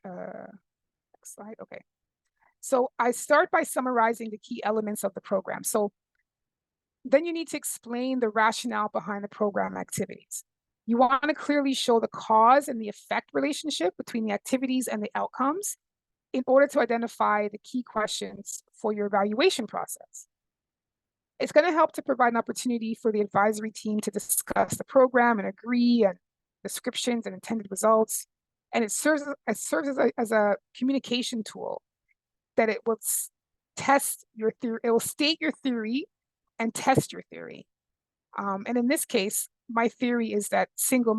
next slide. Okay. So I start by summarizing the key elements of the program. So then you need to explain the rationale behind the program activities. You want to clearly show the cause and the effect relationship between the activities and the outcomes in order to identify the key questions for your evaluation process. It's going to help to provide an opportunity for the advisory team to discuss the program and agree on descriptions and intended results. And it serves as a communication tool that it will test your theory. It will state your theory and test your theory. And in this case, my theory is that single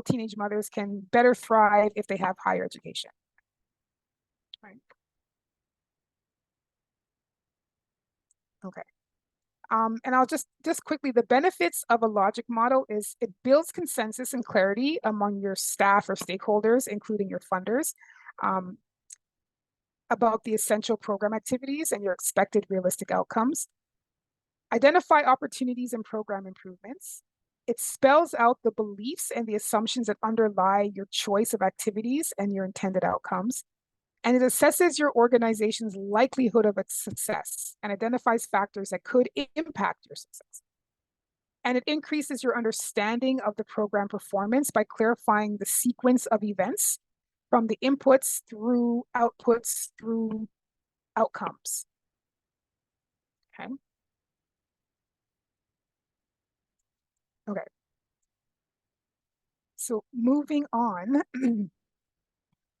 teenage mothers can better thrive if they have higher education. Right. Okay. And I'll just quickly, the benefits of a logic model is it builds consensus and clarity among your staff or stakeholders, including your funders, about the essential program activities and your expected realistic outcomes. Identify opportunities and program improvements. It spells out the beliefs and the assumptions that underlie your choice of activities and your intended outcomes. And it assesses your organization's likelihood of its success and identifies factors that could impact your success. And it increases your understanding of the program performance by clarifying the sequence of events from the inputs through outputs through outcomes. Okay. Okay. So moving on,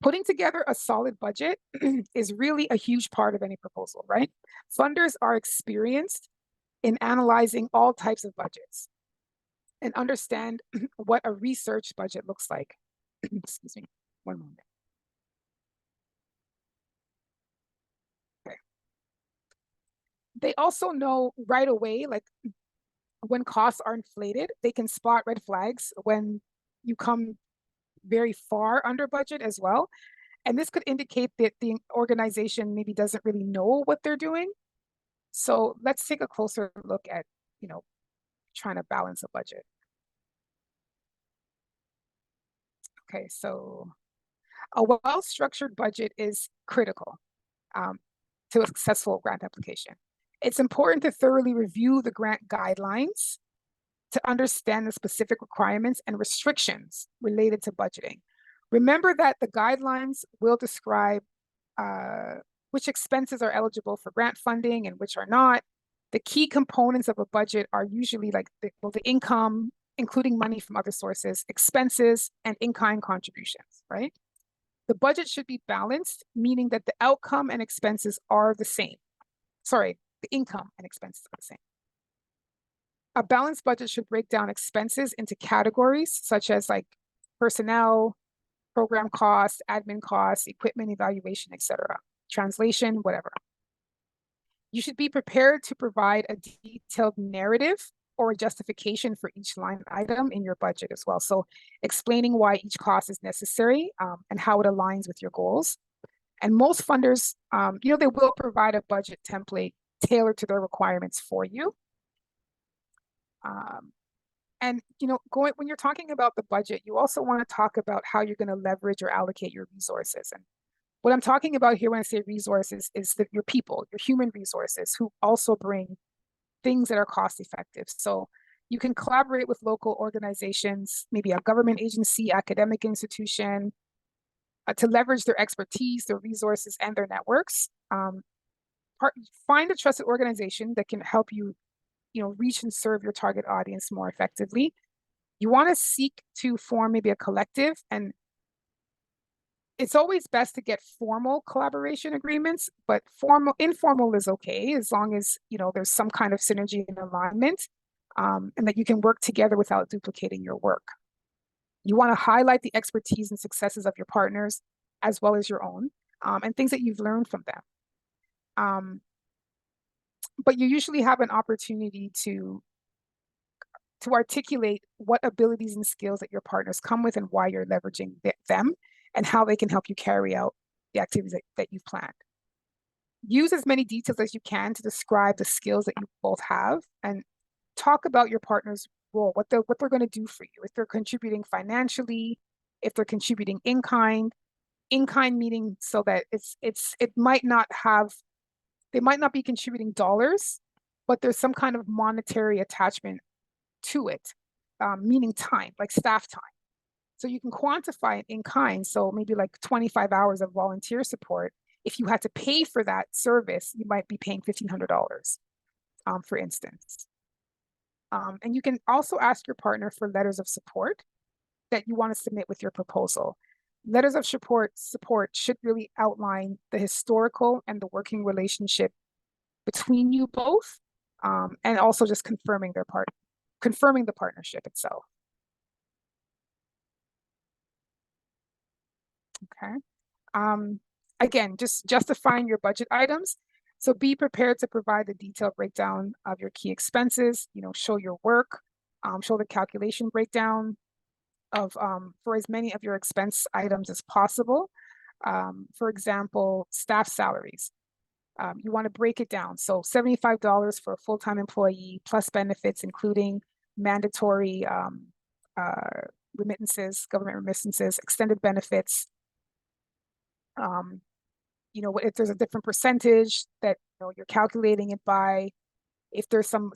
putting together a solid budget is really a huge part of any proposal, right? Funders are experienced in analyzing all types of budgets and understand what a research budget looks like. Excuse me, one moment. They also know right away, like when costs are inflated, they can spot red flags when you come very far under budget as well. And this could indicate that the organization maybe doesn't really know what they're doing. So let's take a closer look at, trying to balance a budget. Okay, so a well-structured budget is critical to a successful grant application. It's important to thoroughly review the grant guidelines to understand the specific requirements and restrictions related to budgeting. Remember that the guidelines will describe which expenses are eligible for grant funding and which are not. The key components of a budget are usually like the income, including money from other sources, expenses, and in-kind contributions, right? The budget should be balanced, meaning that the outcome and expenses are the same. Sorry, the income and expenses are the same. A balanced budget should break down expenses into categories such as like personnel, program costs, admin costs, equipment evaluation, etc., translation, whatever. You should be prepared to provide a detailed narrative or a justification for each line item in your budget as well. So explaining why each cost is necessary and how it aligns with your goals. And most funders, they will provide a budget template tailored to their requirements for you. And when you're talking about the budget, you also want to talk about how you're going to leverage or allocate your resources. And what I'm talking about here when I say resources is that your people, your human resources, who also bring things that are cost effective. So you can collaborate with local organizations, maybe a government agency, academic institution, to leverage their expertise, their resources, and their networks. Find a trusted organization that can help you, reach and serve your target audience more effectively. You want to seek to form maybe a collective, and it's always best to get formal collaboration agreements, but informal is okay as long as there's some kind of synergy and alignment, and that you can work together without duplicating your work. You want to highlight the expertise and successes of your partners as well as your own, and things that you've learned from them. But you usually have an opportunity to articulate what abilities and skills that your partners come with and why you're leveraging them and how they can help you carry out the activities that you've planned. Use as many details as you can to describe the skills that you both have, and talk about your partner's role, what they're going to do for you, if they're contributing financially, if they're contributing in kind meaning so that they might not be contributing dollars, but there's some kind of monetary attachment to it, meaning time, like staff time. So you can quantify it in kind. So maybe like 25 hours of volunteer support. If you had to pay for that service, you might be paying $1,500, for instance. And you can also ask your partner for letters of support that you want to submit with your proposal. Letters of support should really outline the historical and the working relationship between you both, and also just confirming the partnership itself. Okay. Again, just justifying your budget items. So be prepared to provide the detailed breakdown of your key expenses, show your work, show the calculation breakdown of for as many of your expense items as possible. For example, staff salaries. You want to break it down. So $75 for a full-time employee plus benefits, including mandatory remittances, government remittances, extended benefits. If there's a different percentage that you're calculating it by, if there's some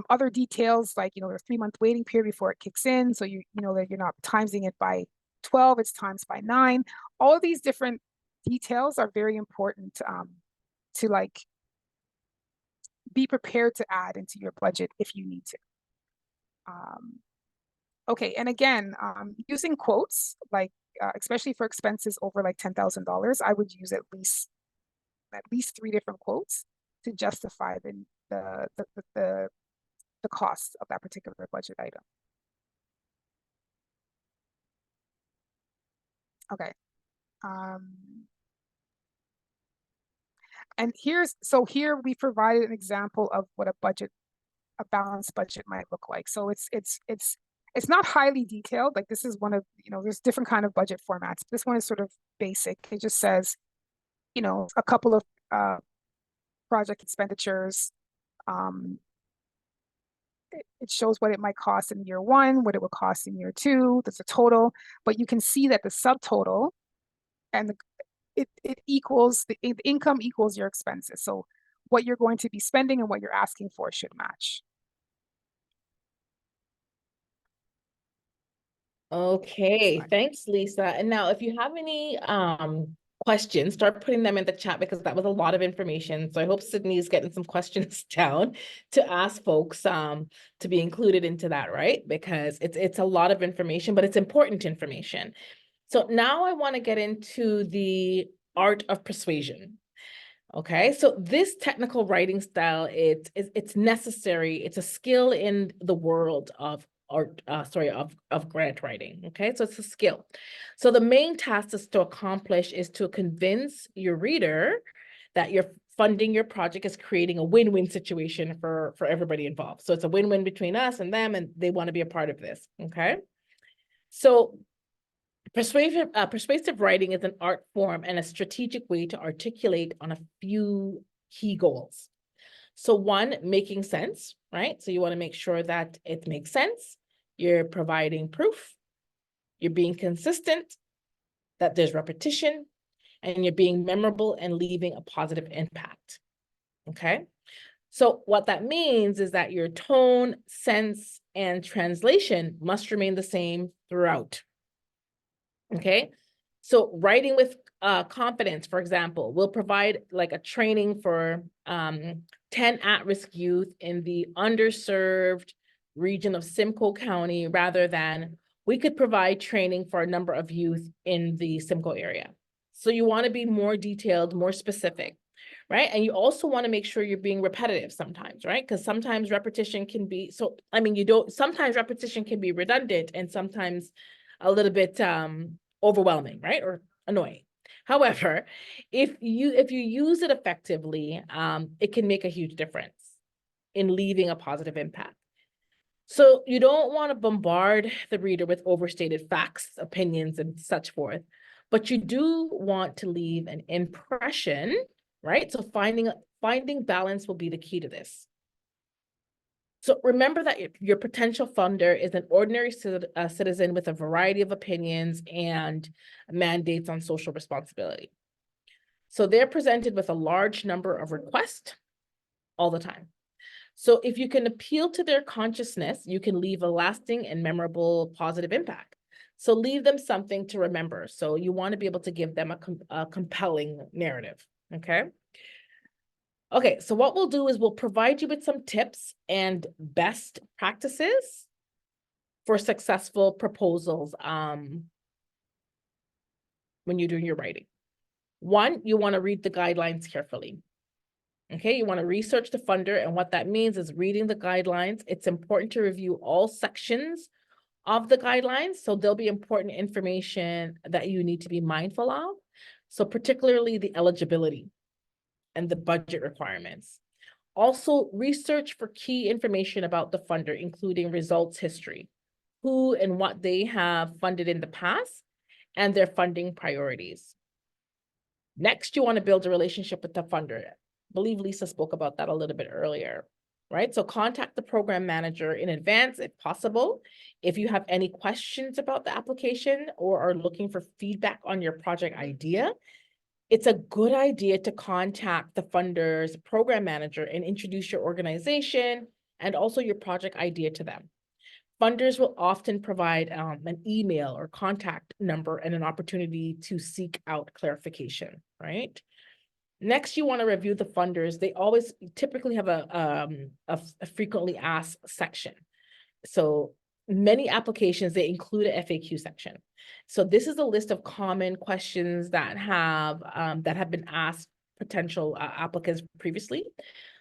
other details like there's a 3-month waiting period before it kicks in, so you know that you're not timesing it by 12, it's times by 9. All of these different details are very important to like be prepared to add into your budget if you need to. Okay, and again, using quotes, like especially for expenses over like $10,000, I would use at least 3 different quotes to justify the cost of that particular budget item. Okay. And here we provided an example of what a balanced budget might look like. So it's not highly detailed. Like this is one of, there's different kind of budget formats. This one is sort of basic. It just says, a couple of project expenditures. It shows what it might cost in year one, what it would cost in year two. There's a total, but you can see that the subtotal and it equals the income equals your expenses. So what you're going to be spending and what you're asking for should match. Okay, thanks, Lisa. And now if you have any questions, start putting them in the chat because that was a lot of information. So I hope Sydney is getting some questions down to ask folks to be included into that, right? Because it's a lot of information, but it's important information. So now I want to get into the art of persuasion. Okay, so this technical writing style, it's necessary. It's a skill in the world of art, of grant writing. Okay, so it's a skill. So the main task is to convince your reader that you're funding your project is creating a win-win situation for everybody involved. So it's a win-win between us and them, and they want to be a part of this. Okay, so persuasive writing is an art form and a strategic way to articulate on a few key goals. So one, making sense, right? So you want to make sure that it makes sense. You're providing proof. You're being consistent, that there's repetition, and you're being memorable and leaving a positive impact. Okay? So what that means is that your tone, sense, and translation must remain the same throughout. Okay, so writing with confidence, for example, will provide like a training for 10 at-risk youth in the underserved region of Simcoe County, rather than we could provide training for a number of youth in the Simcoe area. So you want to be more detailed, more specific, right? And you also want to make sure you're being repetitive sometimes, right? Because sometimes repetition can be, sometimes repetition can be redundant and sometimes a little bit overwhelming, right? Or annoying. However, if you use it effectively, it can make a huge difference in leaving a positive impact. So you don't want to bombard the reader with overstated facts, opinions, and such forth, but you do want to leave an impression, right? So finding balance will be the key to this. So remember that your potential funder is an ordinary citizen with a variety of opinions and mandates on social responsibility. So they're presented with a large number of requests all the time. So if you can appeal to their consciousness, you can leave a lasting and memorable positive impact. So leave them something to remember. So you want to be able to give them a compelling narrative, okay? Okay, so what we'll do is we'll provide you with some tips and best practices for successful proposals when you're doing your writing. One, you want to read the guidelines carefully. Okay, you want to research the funder, and what that means is reading the guidelines. It's important to review all sections of the guidelines, so there'll be important information that you need to be mindful of. So particularly the eligibility and the budget requirements. Also, research for key information about the funder, including results history, who and what they have funded in the past, and their funding priorities. Next, you want to build a relationship with the funder. I believe Lisa spoke about that a little bit earlier, right? So contact the program manager in advance if possible. If you have any questions about the application or are looking for feedback on your project idea, it's a good idea to contact the funder's program manager and introduce your organization and also your project idea to them. Funders will often provide an email or contact number and an opportunity to seek out clarification, right? Next, you want to review the funders. They always typically have a frequently asked section. So many applications, they include a FAQ section. So this is a list of common questions that have been asked potential applicants previously.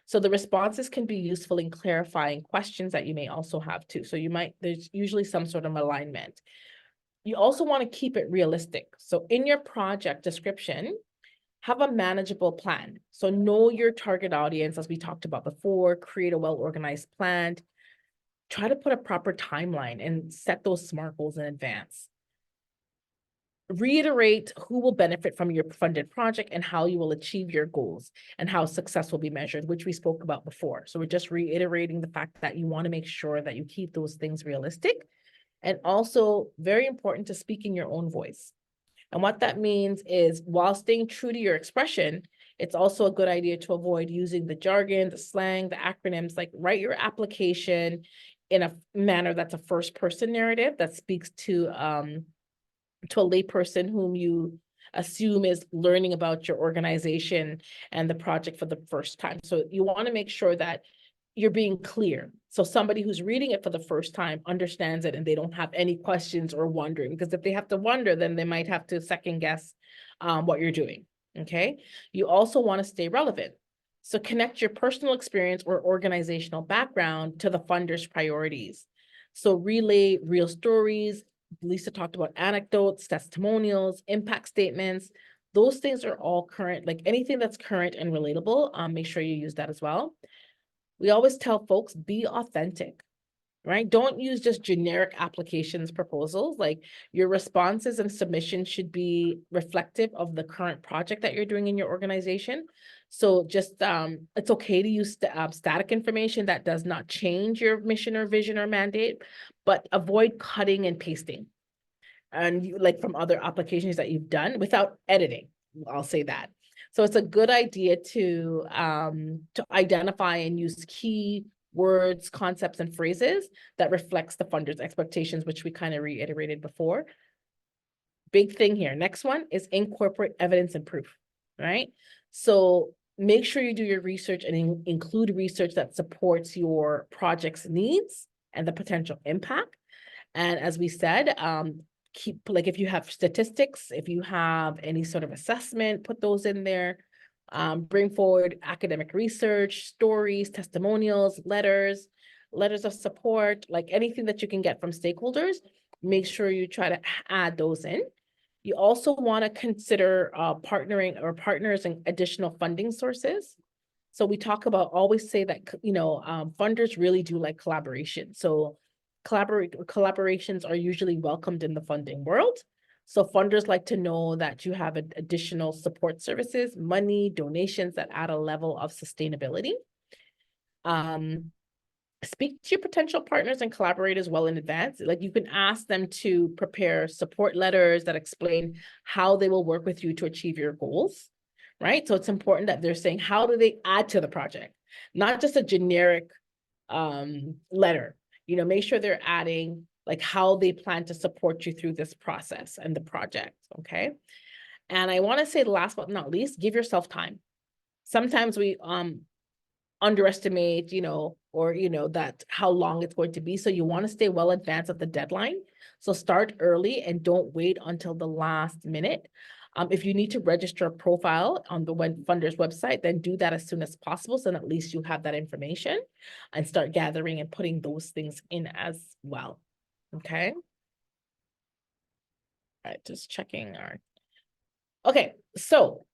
So the responses can be useful in clarifying questions that you may also have too. So there's usually some sort of alignment. You also want to keep it realistic. So in your project description, have a manageable plan. So know your target audience, as we talked about before, create a well-organized plan, try to put a proper timeline and set those SMART goals in advance. Reiterate who will benefit from your funded project and how you will achieve your goals and how success will be measured, which we spoke about before. So we're just reiterating the fact that you want to make sure that you keep those things realistic, and also very important to speak in your own voice. And what that means is, while staying true to your expression, it's also a good idea to avoid using the jargon, the slang, the acronyms. Like, write your application in a manner that's a first person narrative that speaks to a layperson whom you assume is learning about your organization and the project for the first time. So you want to make sure that you're being clear. So somebody who's reading it for the first time understands it and they don't have any questions or wondering, because if they have to wonder, then they might have to second guess what you're doing. Okay. You also want to stay relevant. So connect your personal experience or organizational background to the funder's priorities. So relay real stories. Lisa talked about anecdotes, testimonials, impact statements. Those things are all current, like anything that's current and relatable. Make sure you use that as well. We always tell folks, be authentic, right? Don't use just generic applications proposals. Like, your responses and submissions should be reflective of the current project that you're doing in your organization. So just, it's okay to use static information that does not change your mission or vision or mandate, but avoid cutting and pasting. And like from other applications that you've done without editing, I'll say that. So it's a good idea to identify and use key words, concepts, and phrases that reflects the funder's expectations, which we kind of reiterated before. Big thing here. Next one is incorporate evidence and proof, right? So make sure you do your research and include research that supports your project's needs and the potential impact. And as we said, keep, like, if you have statistics, if you have any sort of assessment, put those in there. Bring forward academic research, stories, testimonials, letters of support, like anything that you can get from stakeholders. Make sure you try to add those in. You also want to consider partnering or partners and additional funding sources. So we talk about, always say that, funders really do like collaboration. So collaborations are usually welcomed in the funding world. So funders like to know that you have additional support services, money, donations that add a level of sustainability. Speak to your potential partners and collaborators well in advance. Like, you can ask them to prepare support letters that explain how they will work with you to achieve your goals, right? So it's important that they're saying, how do they add to the project? Not just a generic letter. Make sure they're adding like how they plan to support you through this process and the project, okay? And I want to say, last but not least, give yourself time. Sometimes we underestimate, that how long it's going to be. So you want to stay well advanced of the deadline. So start early and don't wait until the last minute. If you need to register a profile on the funder's website, then do that as soon as possible. So at least you have that information and start gathering and putting those things in as well. Okay. All right, just checking our. Okay, so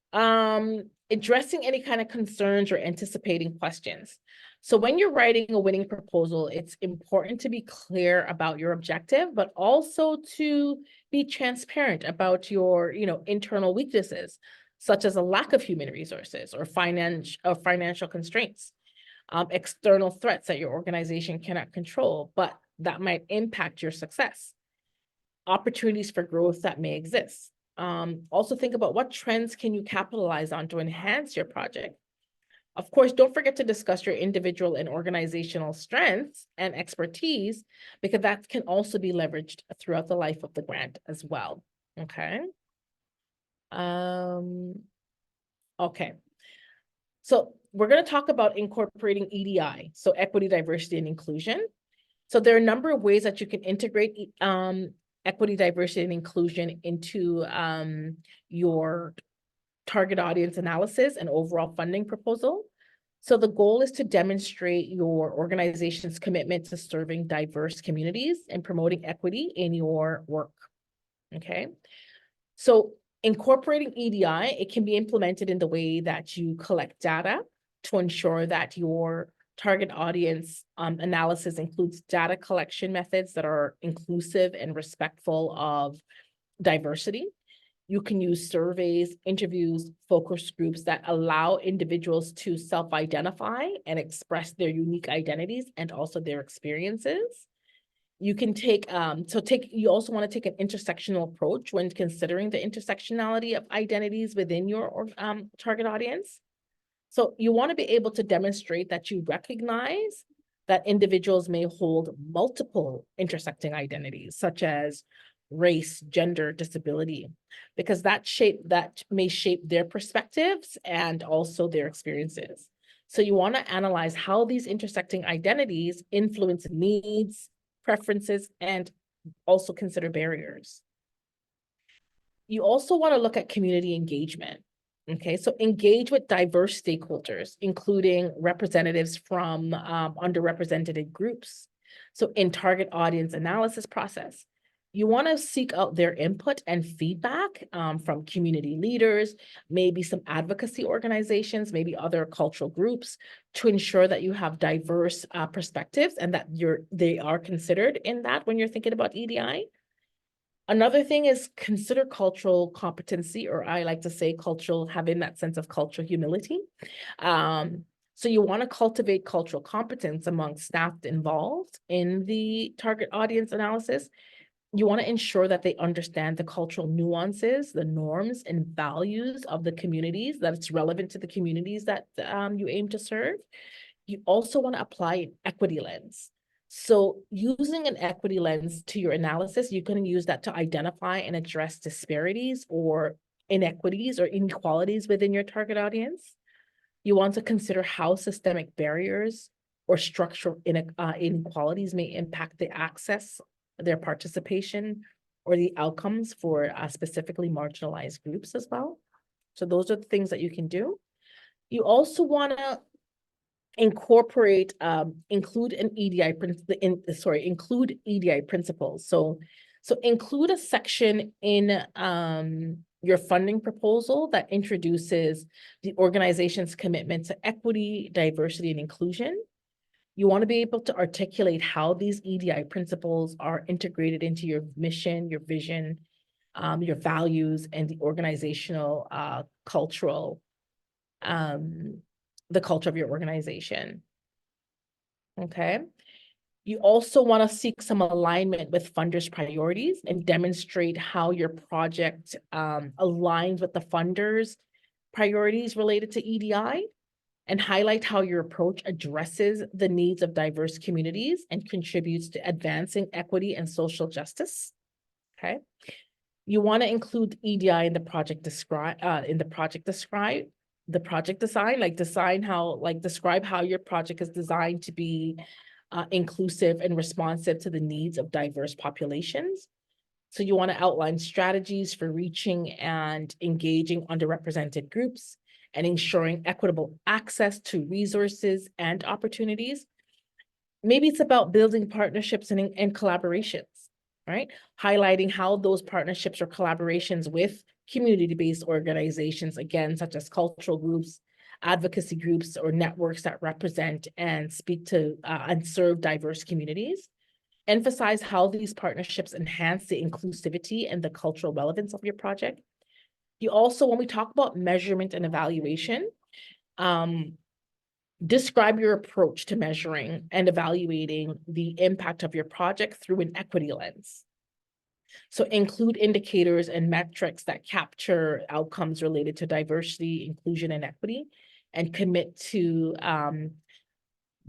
addressing any kind of concerns or anticipating questions. So when you're writing a winning proposal, it's important to be clear about your objective, but also to be transparent about your, internal weaknesses, such as a lack of human resources or financial constraints, external threats that your organization cannot control, but that might impact your success, opportunities for growth that may exist. Also think about what trends can you capitalize on to enhance your project. Of course, don't forget to discuss your individual and organizational strengths and expertise, because that can also be leveraged throughout the life of the grant as well. Okay. Okay. So we're going to talk about incorporating EDI, so equity, diversity, and inclusion. So there are a number of ways that you can integrate equity, diversity, and inclusion into your target audience analysis and overall funding proposal. So the goal is to demonstrate your organization's commitment to serving diverse communities and promoting equity in your work. Okay. So Incorporating EDI, it can be implemented in the way that you collect data to ensure that your target audience analysis includes data collection methods that are inclusive and respectful of diversity. You can use surveys, interviews, focus groups that allow individuals to self-identify and express their unique identities and also their experiences. You can you also want to take an intersectional approach when considering the intersectionality of identities within your target audience. So you want to be able to demonstrate that you recognize that individuals may hold multiple intersecting identities, such as race, gender, disability, because that may shape their perspectives and also their experiences. So you want to analyze how these intersecting identities influence needs, preferences, and also consider barriers. You also want to look at community engagement. Okay, so engage with diverse stakeholders, including representatives from underrepresented groups. So in target audience analysis process, you want to seek out their input and feedback from community leaders, maybe some advocacy organizations, maybe other cultural groups, to ensure that you have diverse perspectives and that they are considered in that when you're thinking about EDI. Another thing is consider cultural competency, or I like to say having that sense of cultural humility. So you want to cultivate cultural competence among staff involved in the target audience analysis. You want to ensure that they understand the cultural nuances, the norms and values of the communities, that it's relevant to the communities that you aim to serve. You also want to apply an equity lens. So using an equity lens to your analysis, you can use that to identify and address disparities or inequities or inequalities within your target audience. You want to consider how systemic barriers or structural inequalities may impact the access, their participation, or the outcomes for specifically marginalized groups as well. So those are the things that you can do. You also want to include EDI principles. So include a section in your funding proposal that introduces the organization's commitment to equity, diversity, and inclusion. You want to be able to articulate how these EDI principles are integrated into your mission, your vision, your values, and the organizational the culture of your organization. Okay. You also want to seek some alignment with funders' priorities and demonstrate how your project aligns with the funders' priorities related to EDI, and highlight how your approach addresses the needs of diverse communities and contributes to advancing equity and social justice. Okay. You want to include EDI in the project design, describe how your project is designed to be inclusive and responsive to the needs of diverse populations. So you want to outline strategies for reaching and engaging underrepresented groups and ensuring equitable access to resources and opportunities. Maybe it's about building partnerships and collaborations, right? Highlighting how those partnerships or collaborations with community-based organizations, again, such as cultural groups, advocacy groups, or networks that represent and speak to and serve diverse communities. Emphasize how these partnerships enhance the inclusivity and the cultural relevance of your project. You also, when we talk about measurement and evaluation, describe your approach to measuring and evaluating the impact of your project through an equity lens. So include indicators and metrics that capture outcomes related to diversity, inclusion, and equity, and commit to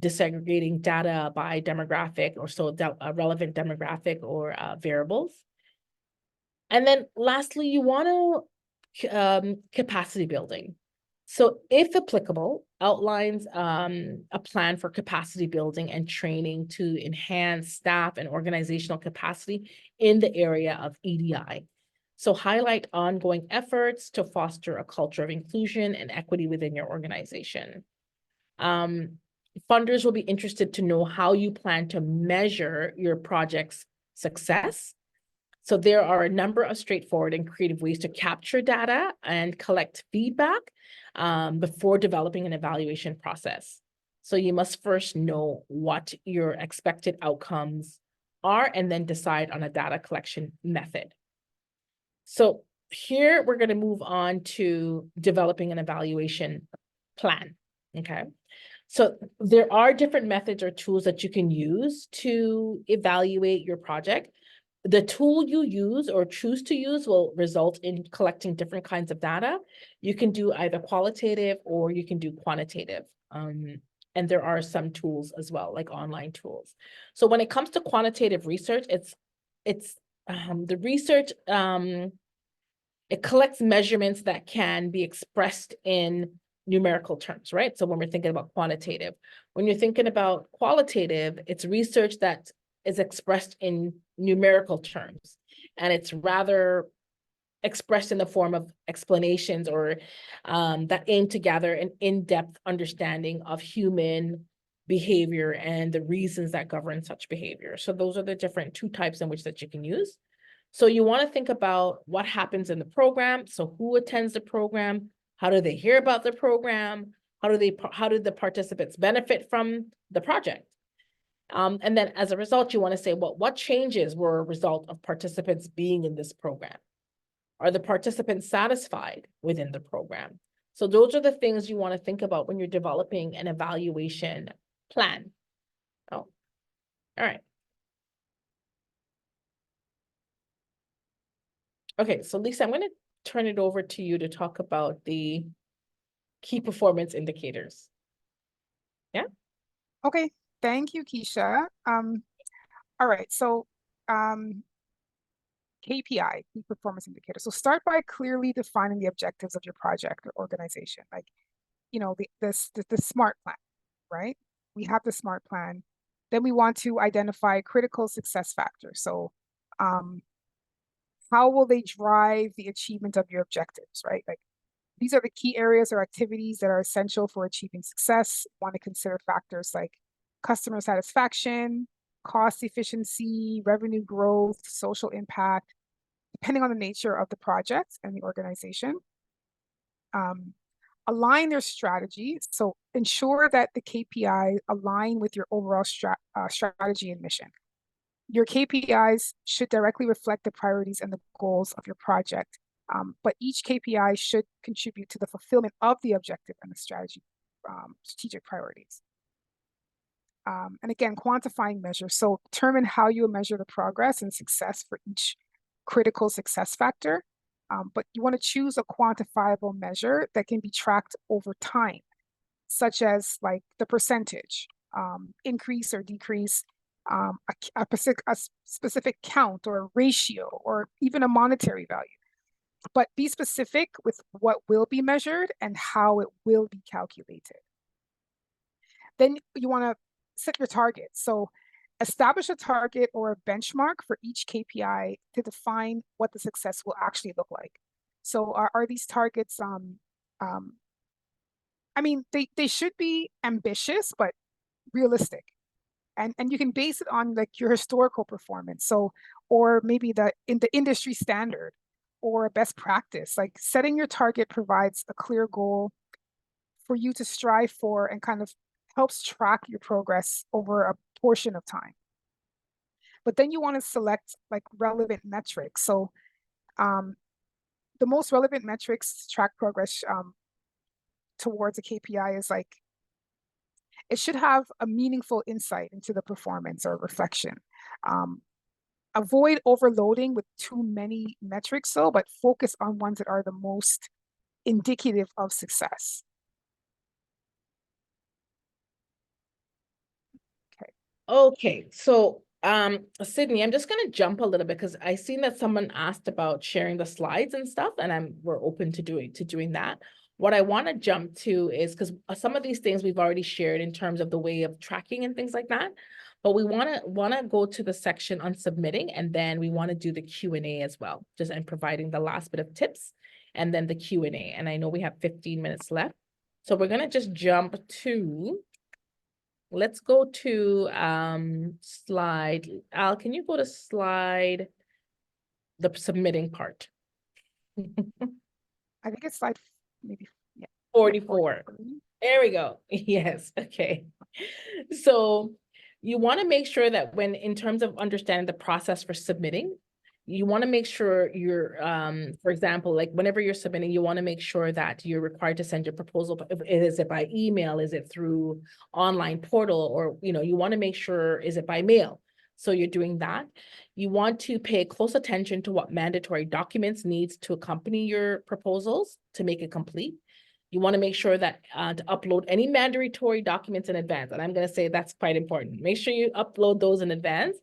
disaggregating data by demographic or relevant demographic or variables. And then lastly, you want to capacity building. So if applicable, outlines a plan for capacity building and training to enhance staff and organizational capacity in the area of EDI. So highlight ongoing efforts to foster a culture of inclusion and equity within your organization. Funders will be interested to know how you plan to measure your project's success, So there are a number of straightforward and creative ways to capture data and collect feedback before developing an evaluation process. So you must first know what your expected outcomes are and then decide on a data collection method. So here we're going to move on to developing an evaluation plan. Okay. So there are different methods or tools that you can use to evaluate your project. The tool you use or choose to use will result in collecting different kinds of data. You can do either qualitative or you can do quantitative. And there are some tools as well, like online tools. So when it comes to quantitative research, it's the research, it collects measurements that can be expressed in numerical terms, right? So when we're thinking about quantitative, when you're thinking about qualitative, it's research that is expressed in numerical terms, and it's rather expressed in the form of explanations or that aim to gather an in-depth understanding of human behavior and the reasons that govern such behavior. So those are the different two types in which that you can use. So you want to think about what happens in the program. So who attends the program? How do they hear about the program? How do the participants benefit from the project? And then as a result, you want to say, well, what changes were a result of participants being in this program? Are the participants satisfied within the program? So those are the things you want to think about when you're developing an evaluation plan. Oh, all right. Okay, so Lisa, I'm going to turn it over to you to talk about the key performance indicators. Yeah. Okay, thank you, Keisha. All right, so KPI, key performance indicator. So start by clearly defining the objectives of your project or organization. Like, you know, the SMART plan, right? We have the SMART plan. Then we want to identify critical success factors. So how will they drive the achievement of your objectives, right? Like, these are the key areas or activities that are essential for achieving success. Want to consider factors like customer satisfaction, cost efficiency, revenue growth, social impact, depending on the nature of the project and the organization. Align their strategy. So ensure that the KPI align with your overall strategy and mission. Your KPIs should directly reflect the priorities and the goals of your project. But each KPI should contribute to the fulfillment of the objective and the strategic priorities. And again, quantifying measures. So determine how you measure the progress and success for each critical success factor. But you want to choose a quantifiable measure that can be tracked over time, such as like the percentage, increase or decrease, a specific count or ratio, or even a monetary value. But be specific with what will be measured and how it will be calculated. Then you want to set your targets. So establish a target or a benchmark for each KPI to define what the success will actually look like. So are these targets, I mean, they should be ambitious, but realistic. And you can base it on like your historical performance. So, or maybe in the industry standard or a best practice. Like setting your target provides a clear goal for you to strive for and kind of helps track your progress over a portion of time. But then you want to select like relevant metrics. So the most relevant metrics to track progress towards a KPI is like, it should have a meaningful insight into the performance or reflection. Avoid overloading with too many metrics, though, but focus on ones that are the most indicative of success. Okay, so Sydney, I'm just gonna jump a little bit because I seen that someone asked about sharing the slides and stuff, and we're open to doing that. What I want to jump to is because some of these things we've already shared in terms of the way of tracking and things like that, but we want to go to the section on submitting, and then we want to do the Q&A as well, just and providing the last bit of tips, and then the Q&A. And I know we have 15 minutes left, so we're gonna just jump to. Let's go to slide. Al, can you go to slide the submitting part. I think it's slide maybe, yeah. 44. There we go. Yes. Okay. So you want to make sure that when, in terms of understanding the process for submitting, you want to make sure you're, for example, like whenever you're submitting, you want to make sure that you're required to send your proposal. Is it by email? Is it through online portal? Or, you know, you want to make sure, is it by mail? So you're doing that. You want to pay close attention to what mandatory documents needs to accompany your proposals to make it complete. You want to make sure that to upload any mandatory documents in advance. And I'm going to say that's quite important. Make sure you upload those in advance.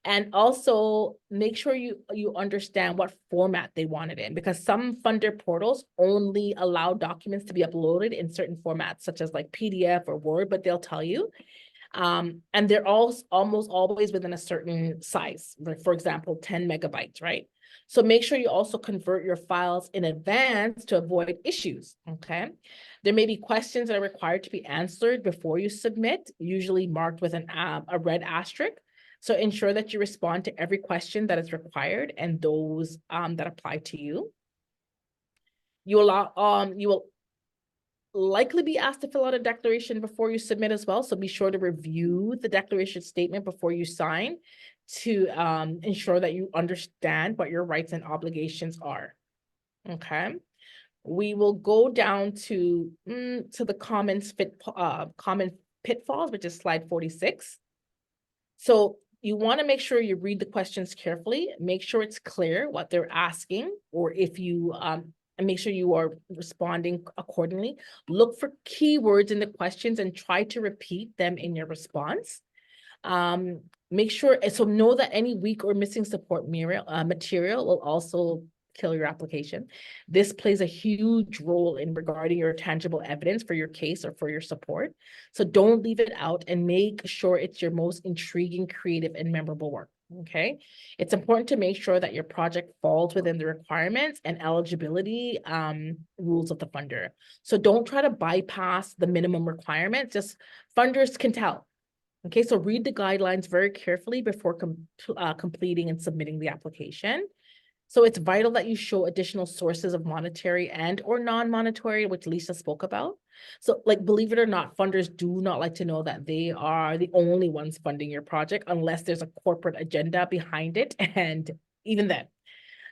And also make sure you understand what format they want it in, because some funder portals only allow documents to be uploaded in certain formats, such as like PDF or Word, but they'll tell you. And they're all almost always within a certain size, like for example, 10 megabytes, right? So make sure you also convert your files in advance to avoid issues, okay? There may be questions that are required to be answered before you submit, usually marked with a red asterisk. So ensure that you respond to every question that is required and those that apply to you. You will likely be asked to fill out a declaration before you submit as well. So be sure to review the declaration statement before you sign to ensure that you understand what your rights and obligations are. Okay. We will go down to the common pitfalls, which is slide 46. So you want to make sure you read the questions carefully, make sure it's clear what they're asking, or if you and make sure you are responding accordingly. Look for keywords in the questions and try to repeat them in your response. Make sure, so know that any weak or missing support material will also kill your application. This plays a huge role in regarding your tangible evidence for your case or for your support. So don't leave it out and make sure it's your most intriguing, creative, and memorable work. Okay. It's important to make sure that your project falls within the requirements and eligibility rules of the funder. So don't try to bypass the minimum requirements. Just funders can tell. Okay, so read the guidelines very carefully before completing and submitting the application. So it's vital that you show additional sources of monetary and or non-monetary, which Lisa spoke about. So like, believe it or not, funders do not like to know that they are the only ones funding your project unless there's a corporate agenda behind it. And even then.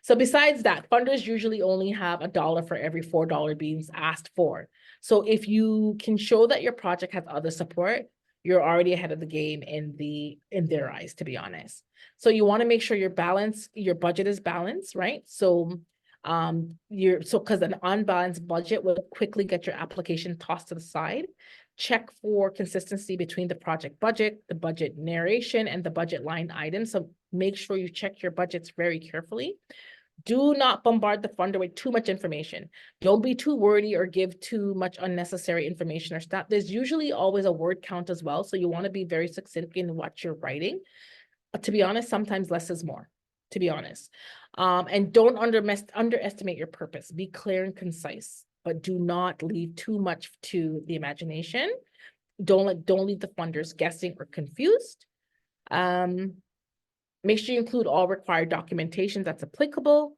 So besides that, funders usually only have $1 for every $4 being asked for. So if you can show that your project has other support, you're already ahead of the game in their eyes, to be honest. So you want to make sure your budget is balanced, right? So because an unbalanced budget will quickly get your application tossed to the side. Check for consistency between the project budget, the budget narration, and the budget line items. So make sure you check your budgets very carefully. Do not bombard the funder with too much information. Don't be too wordy or give too much unnecessary information or stuff. There's usually always a word count as well. So you want to be very succinct in what you're writing. To be honest, sometimes less is more, to be honest. And don't underestimate your purpose. Be clear and concise, but do not leave too much to the imagination. Don't leave the funders guessing or confused. Make sure you include all required documentation that's applicable.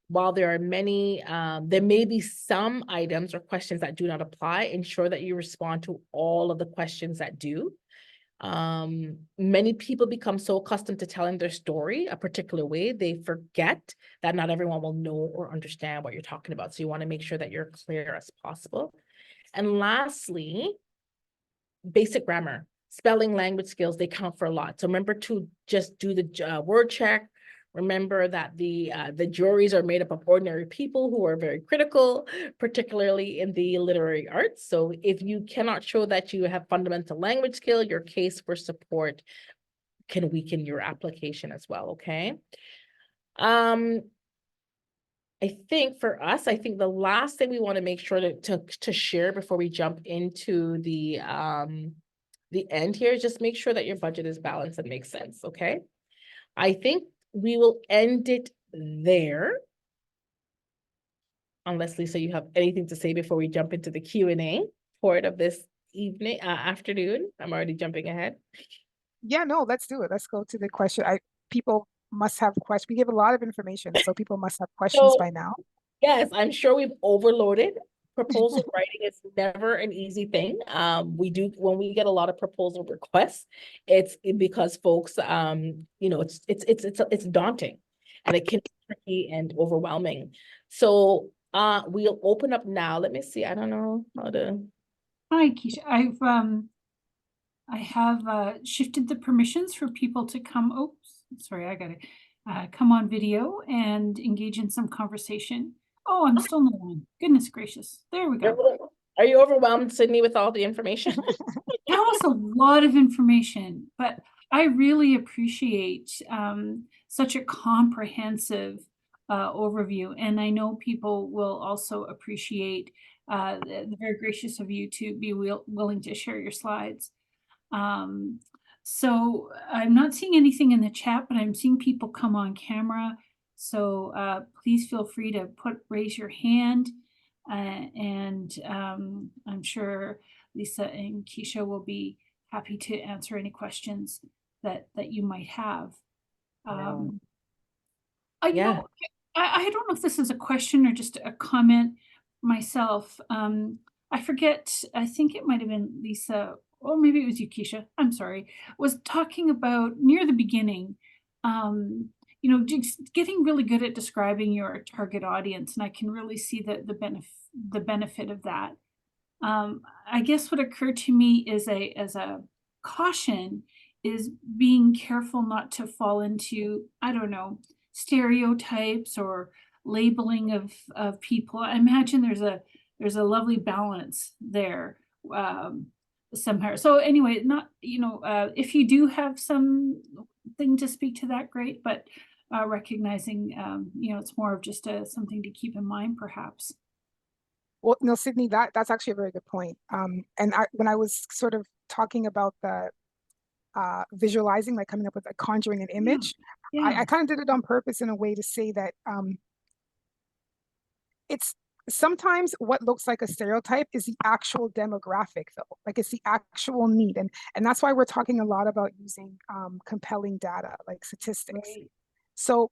While there are many, there may be some items or questions that do not apply. Ensure that you respond to all of the questions that do. Many people become so accustomed to telling their story a particular way, they forget that not everyone will know or understand what you're talking about. So you want to make sure that you're clear as possible. And lastly, basic grammar. Spelling, language skills, they count for a lot. So remember to just do the word check. Remember that the juries are made up of ordinary people who are very critical, particularly in the literary arts. So if you cannot show that you have fundamental language skill, your case for support can weaken your application as well, okay? I think for us, I think the last thing we want to make sure to share before we jump into the end here is just make sure that your budget is balanced and makes sense, okay? I think we will end it there. Unless, Lisa, you have anything to say before we jump into the Q&A part of this afternoon. I'm already jumping ahead. Yeah, no, let's do it. Let's go to the question. People must have questions. We give a lot of information, so people must have questions So by now. yes, I'm sure we've overloaded. Proposal writing is never an easy thing. We do when we get a lot of proposal requests, it's because folks, you know, it's daunting, and it can be tricky and overwhelming. So, we'll open up now. Let me see. I don't know how to. Hi, Keisha. I have shifted the permissions for people to come. Oops, sorry, I gotta come on video and engage in some conversation. Oh, I'm still not on. Goodness gracious. There we go. Are you overwhelmed, Sydney, with all the information? That was a lot of information, but I really appreciate such a comprehensive overview. And I know people will also appreciate the very gracious of you to be willing to share your slides. So I'm not seeing anything in the chat, but I'm seeing people come on camera. So please feel free to raise your hand. And I'm sure Lisa and Keisha will be happy to answer any questions that you might have. You know, I don't know if this is a question or just a comment myself. I forget, I think it might have been Lisa, or maybe it was you, Keisha, I'm sorry, was talking about near the beginning, you know, just getting really good at describing your target audience. And I can really see the benefit of that. I guess what occurred to me is as a caution is being careful not to fall into, I don't know, stereotypes or labeling of people. I imagine there's a lovely balance there somehow. So anyway, not, you know, if you do have something to speak to that, great, but recognizing, you know, it's more of just something to keep in mind, perhaps. Well, no, Sydney, that's actually a very good point. And when I was sort of talking about the visualizing, like coming up with conjuring an image, Yeah. I kind of did it on purpose in a way to say that it's sometimes what looks like a stereotype is the actual demographic, though. Like it's the actual need, and that's why we're talking a lot about using compelling data, like statistics. Right. So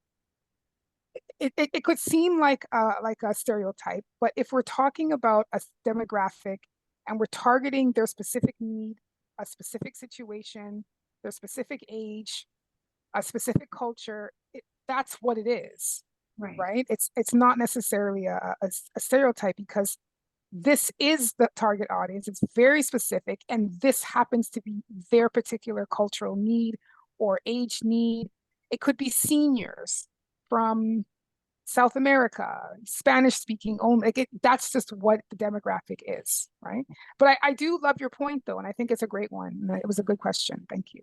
it could seem like a stereotype, but if we're talking about a demographic and we're targeting their specific need, a specific situation, their specific age, a specific culture, that's what it is, right? It's not necessarily a stereotype, because this is the target audience. It's very specific, and this happens to be their particular cultural need or age need. It could be seniors from South America, Spanish speaking only. Like that's just what the demographic is, right? But I do love your point, though, and I think it's a great one. It was a good question. Thank you.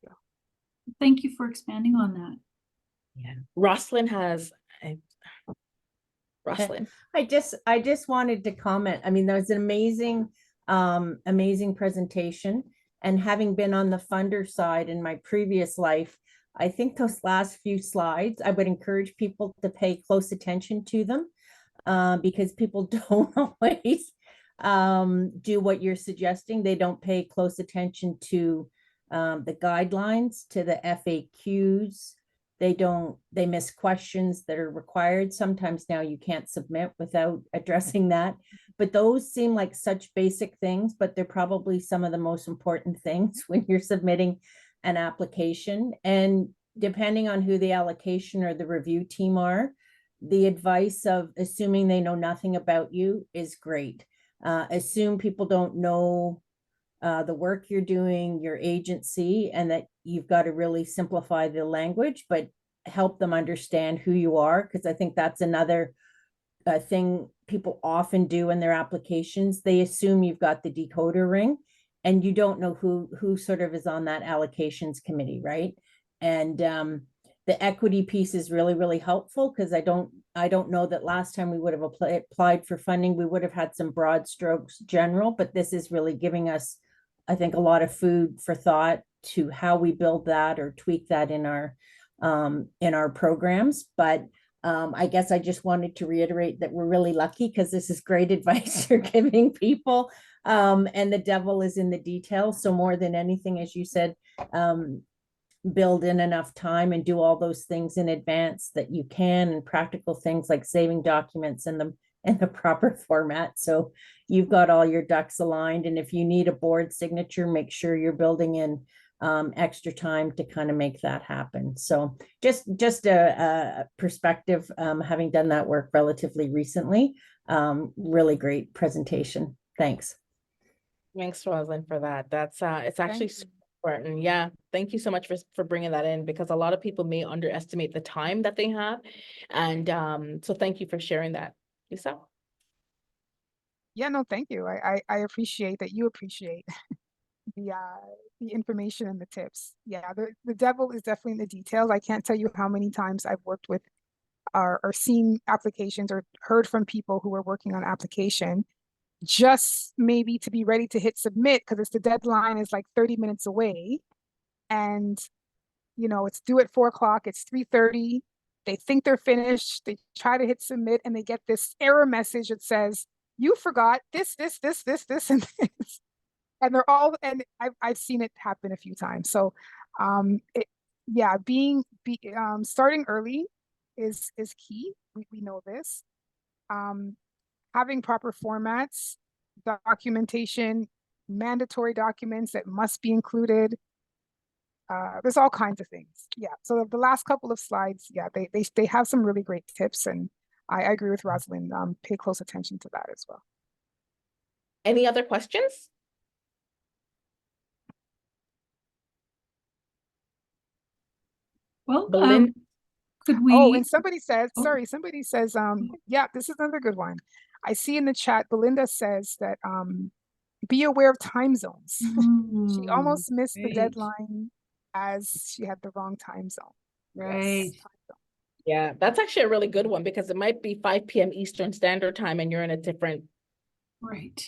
Thank you for expanding on that. Yeah. Roslyn has Roslyn. I just wanted to comment. I mean, that was an amazing presentation. And having been on the funder side in my previous life, I think those last few slides, I would encourage people to pay close attention to them, because people don't always do what you're suggesting. They don't pay close attention to the guidelines, to the FAQs. They miss questions that are required. Sometimes now you can't submit without addressing that. But those seem like such basic things, but they're probably some of the most important things when you're submitting an application. And depending on who the allocation or the review team are, the advice of assuming they know nothing about you is great. Assume people don't know the work you're doing, your agency, and that you've got to really simplify the language, but help them understand who you are, because I think that's another thing people often do in their applications. They assume you've got the decoder ring, and you don't know who sort of is on that allocations committee, right? And the equity piece is really, really helpful, because I don't know that last time we would have applied for funding, we would have had some broad strokes general, but this is really giving us, I think, a lot of food for thought to how we build that or tweak that in our programs. But I guess I just wanted to reiterate that we're really lucky, because this is great advice you're giving people, and the devil is in the details. So more than anything, as you said, build in enough time and do all those things in advance that you can, and practical things like saving documents in the proper format. So you've got all your ducks aligned. And if you need a board signature, make sure you're building in extra time to kind of make that happen. So just a perspective, having done that work relatively recently. Really great presentation. Thanks. Thanks, Rosalind, for that. That's it's actually super important. Yeah, thank you so much for bringing that in, because a lot of people may underestimate the time that they have, and so thank you for sharing that, Lisa. Yeah, no, thank you. I appreciate that you appreciate the information and the tips. Yeah, the devil is definitely in the details. I can't tell you how many times I've worked with or seen applications or heard from people who are working on application just maybe to be ready to hit submit because the deadline is like 30 minutes away, and it's due at 4 o'clock, it's 3:30, they think they're finished, they try to hit submit, and they get this error message that says, you forgot this, and this. And they're all, and I've seen it happen a few times. So yeah, starting early is key. We know this. Having proper formats, documentation, mandatory documents that must be included. There's all kinds of things. Yeah. So the last couple of slides, yeah, they have some really great tips, and I agree with Rosalind. Pay close attention to that as well. Any other questions? Well, Belinda? could we? Oh, and somebody says, Oh. sorry, somebody says, yeah, this is another good one. I see in the chat, Belinda says that be aware of time zones. She almost missed the deadline as she had the wrong time zone. Right. Yes, time zone. Yeah, that's actually a really good one, because it might be 5 p.m. Eastern Standard Time and you're in a different. Right.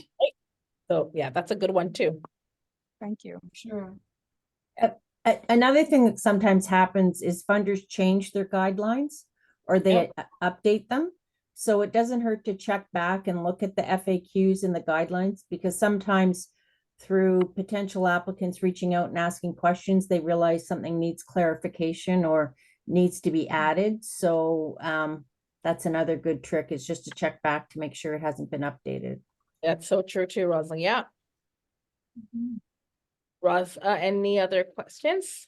So yeah, that's a good one too. Thank you. Sure. Another thing that sometimes happens is funders change their guidelines or they update them. So it doesn't hurt to check back and look at the FAQs and the guidelines, because sometimes through potential applicants reaching out and asking questions, they realize something needs clarification or needs to be added. So that's another good trick, is just to check back to make sure it hasn't been updated. That's so true too, Rosalind. Yeah. Ros, any other questions?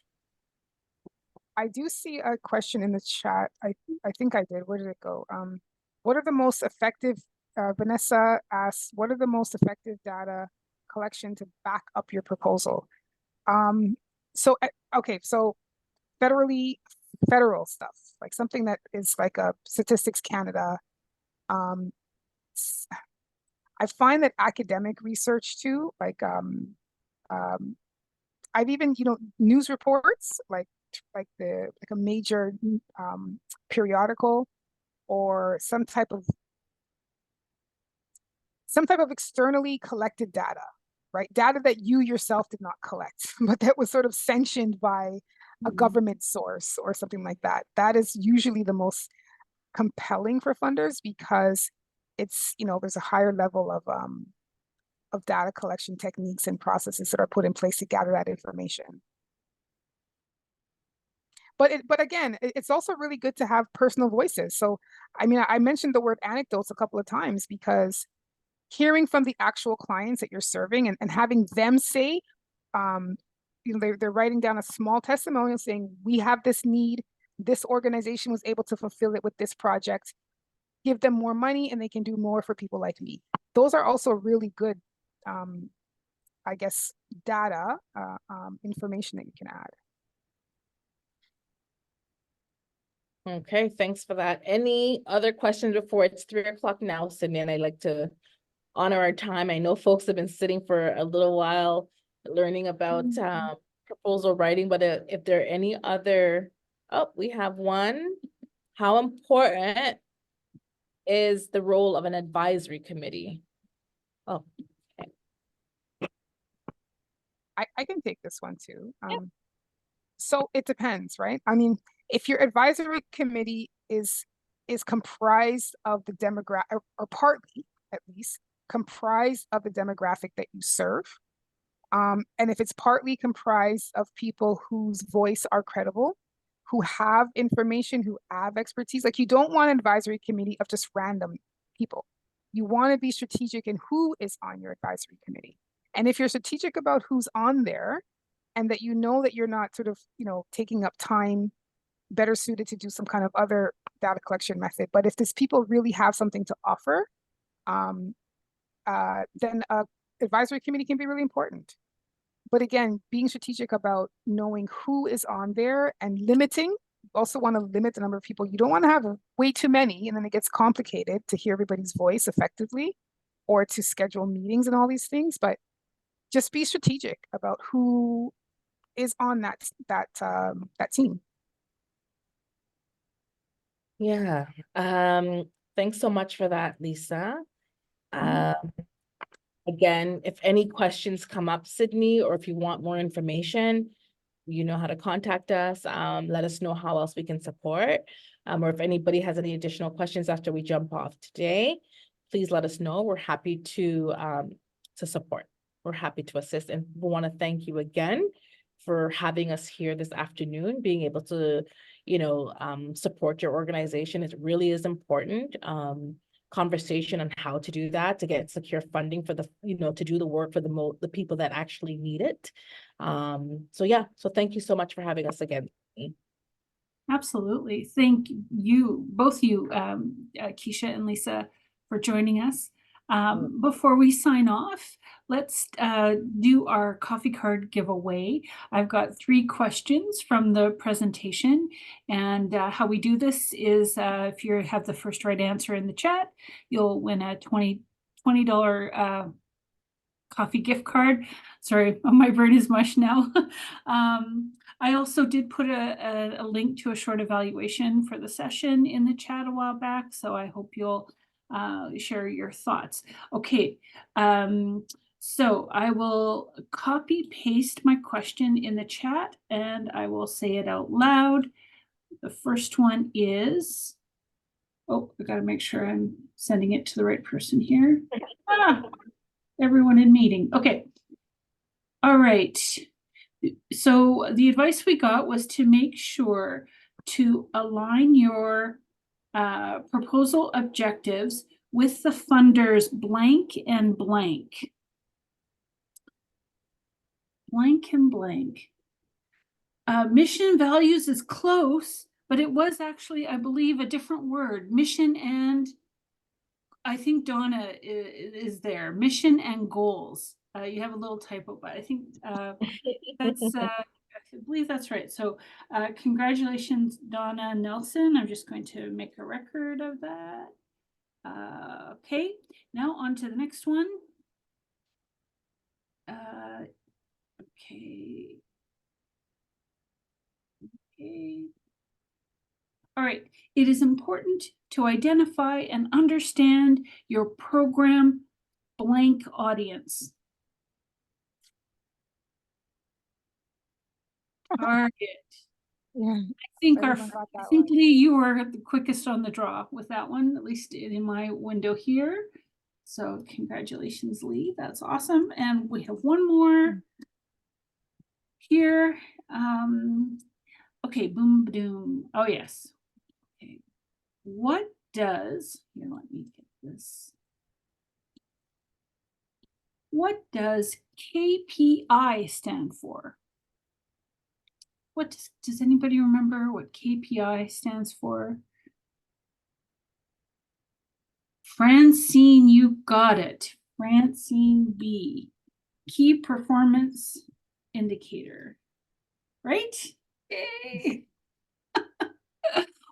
I do see a question in the chat. I think I did. Where did it go? What are the most effective, Vanessa asks, what are the most effective data collection to back up your proposal? Okay, so federal stuff, like something that is like a Statistics Canada. I find that academic research too, like I've even, news reports, like a major periodical, or some type of externally collected data, right? Data that you yourself did not collect, but that was sort of sanctioned by a government source or something like that. That is usually the most compelling for funders, because it's, there's a higher level of data collection techniques and processes that are put in place to gather that information. But again, it's also really good to have personal voices. So, I mean, I mentioned the word anecdotes a couple of times, because hearing from the actual clients that you're serving and having them say, they're writing down a small testimonial saying, we have this need, this organization was able to fulfill it with this project, give them more money and they can do more for people like me. Those are also really good, I guess, data information that you can add. Okay, thanks for that. Any other questions before it's 3 o'clock now, Sydney? And I'd like to honor our time. I know folks have been sitting for a little while learning about proposal writing, but if there are any other, we have one. How important is the role of an advisory committee? Oh, okay. I can take this one too. So it depends, right? I mean, if your advisory committee is comprised of the demographic, or partly at least comprised of the demographic that you serve, And if it's partly comprised of people whose voice are credible, who have information, who have expertise, like you don't want an advisory committee of just random people. You want to be strategic in who is on your advisory committee. And if you're strategic about who's on there, and that you know that you're not sort of, taking up time better suited to do some kind of other data collection method, but if these people really have something to offer, then a advisory committee can be really important. But again, being strategic about knowing who is on there and limiting. You also want to limit the number of people. You don't want to have way too many, and then it gets complicated to hear everybody's voice effectively, or to schedule meetings and all these things. But just be strategic about who is on that team. Yeah. Thanks so much for that, Lisa. Again, if any questions come up, Sydney, or if you want more information, you know how to contact us. Let us know how else we can support. Or if anybody has any additional questions after we jump off today, please let us know. We're happy to support. We're happy to assist. And we want to thank you again for having us here this afternoon, being able to, support your organization. It really is important. Conversation on how to do that, to get secure funding for the, to do the work for the people that actually need it. So thank you so much for having us again. Absolutely. Thank you, both you, Keisha and Lisa, for joining us. Before we sign off, let's do our coffee card giveaway. I've got 3 questions from the presentation, and how we do this is if you have the first right answer in the chat, you'll win a $20 coffee gift card. Sorry, my brain is mush now. I also did put a link to a short evaluation for the session in the chat a while back, so I hope you'll share your thoughts. Okay, so I will copy paste my question in the chat and I will say it out loud. The first one is, oh, I gotta make sure I'm sending it to the right person here. Everyone in meeting. Okay. All right. So the advice we got was to make sure to align your proposal objectives with the funders blank and blank. Blank and blank. Mission values is close, but it was actually, I believe, a different word. Mission and, I think Donna is there. Mission and goals. You have a little typo, but I think that's, I believe that's right. So congratulations, Donna Nelson. I'm just going to make a record of that. Okay, now on to the next one. Okay. All right, it is important to identify and understand your program blank audience. Target. Yeah, I think Lee, you were the quickest on the draw with that one, at least in my window here. So congratulations, Lee. That's awesome. And we have one more here. Okay, boom, boom. Oh, yes. Okay. What does, here, let me get this. What does KPI stand for? What does anybody remember what KPI stands for? Francine, you got it. Francine B. Key performance indicator. Right? Yay!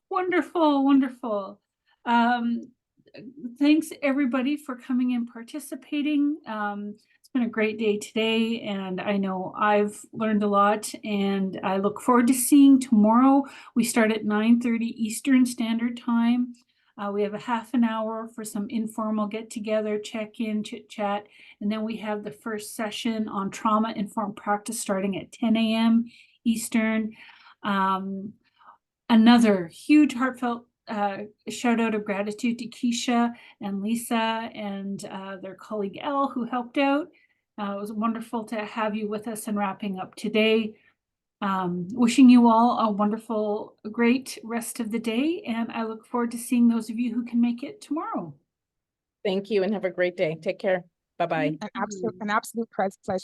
Wonderful, wonderful. Thanks everybody for coming and participating. It's been a great day today, and I know I've learned a lot, and I look forward to seeing tomorrow. We start at 9:30 Eastern Standard Time. We have a half an hour for some informal get-together, check-in, chit-chat, and then we have the first session on trauma-informed practice starting at 10 a.m. Eastern. Another huge heartfelt shout out of gratitude to Keisha and Lisa and their colleague Elle who helped out. It was wonderful to have you with us and wrapping up today. Wishing you all a wonderful, great rest of the day, and I look forward to seeing those of you who can make it tomorrow. Thank you and have a great day. Take care. Bye-bye. An absolute pleasure.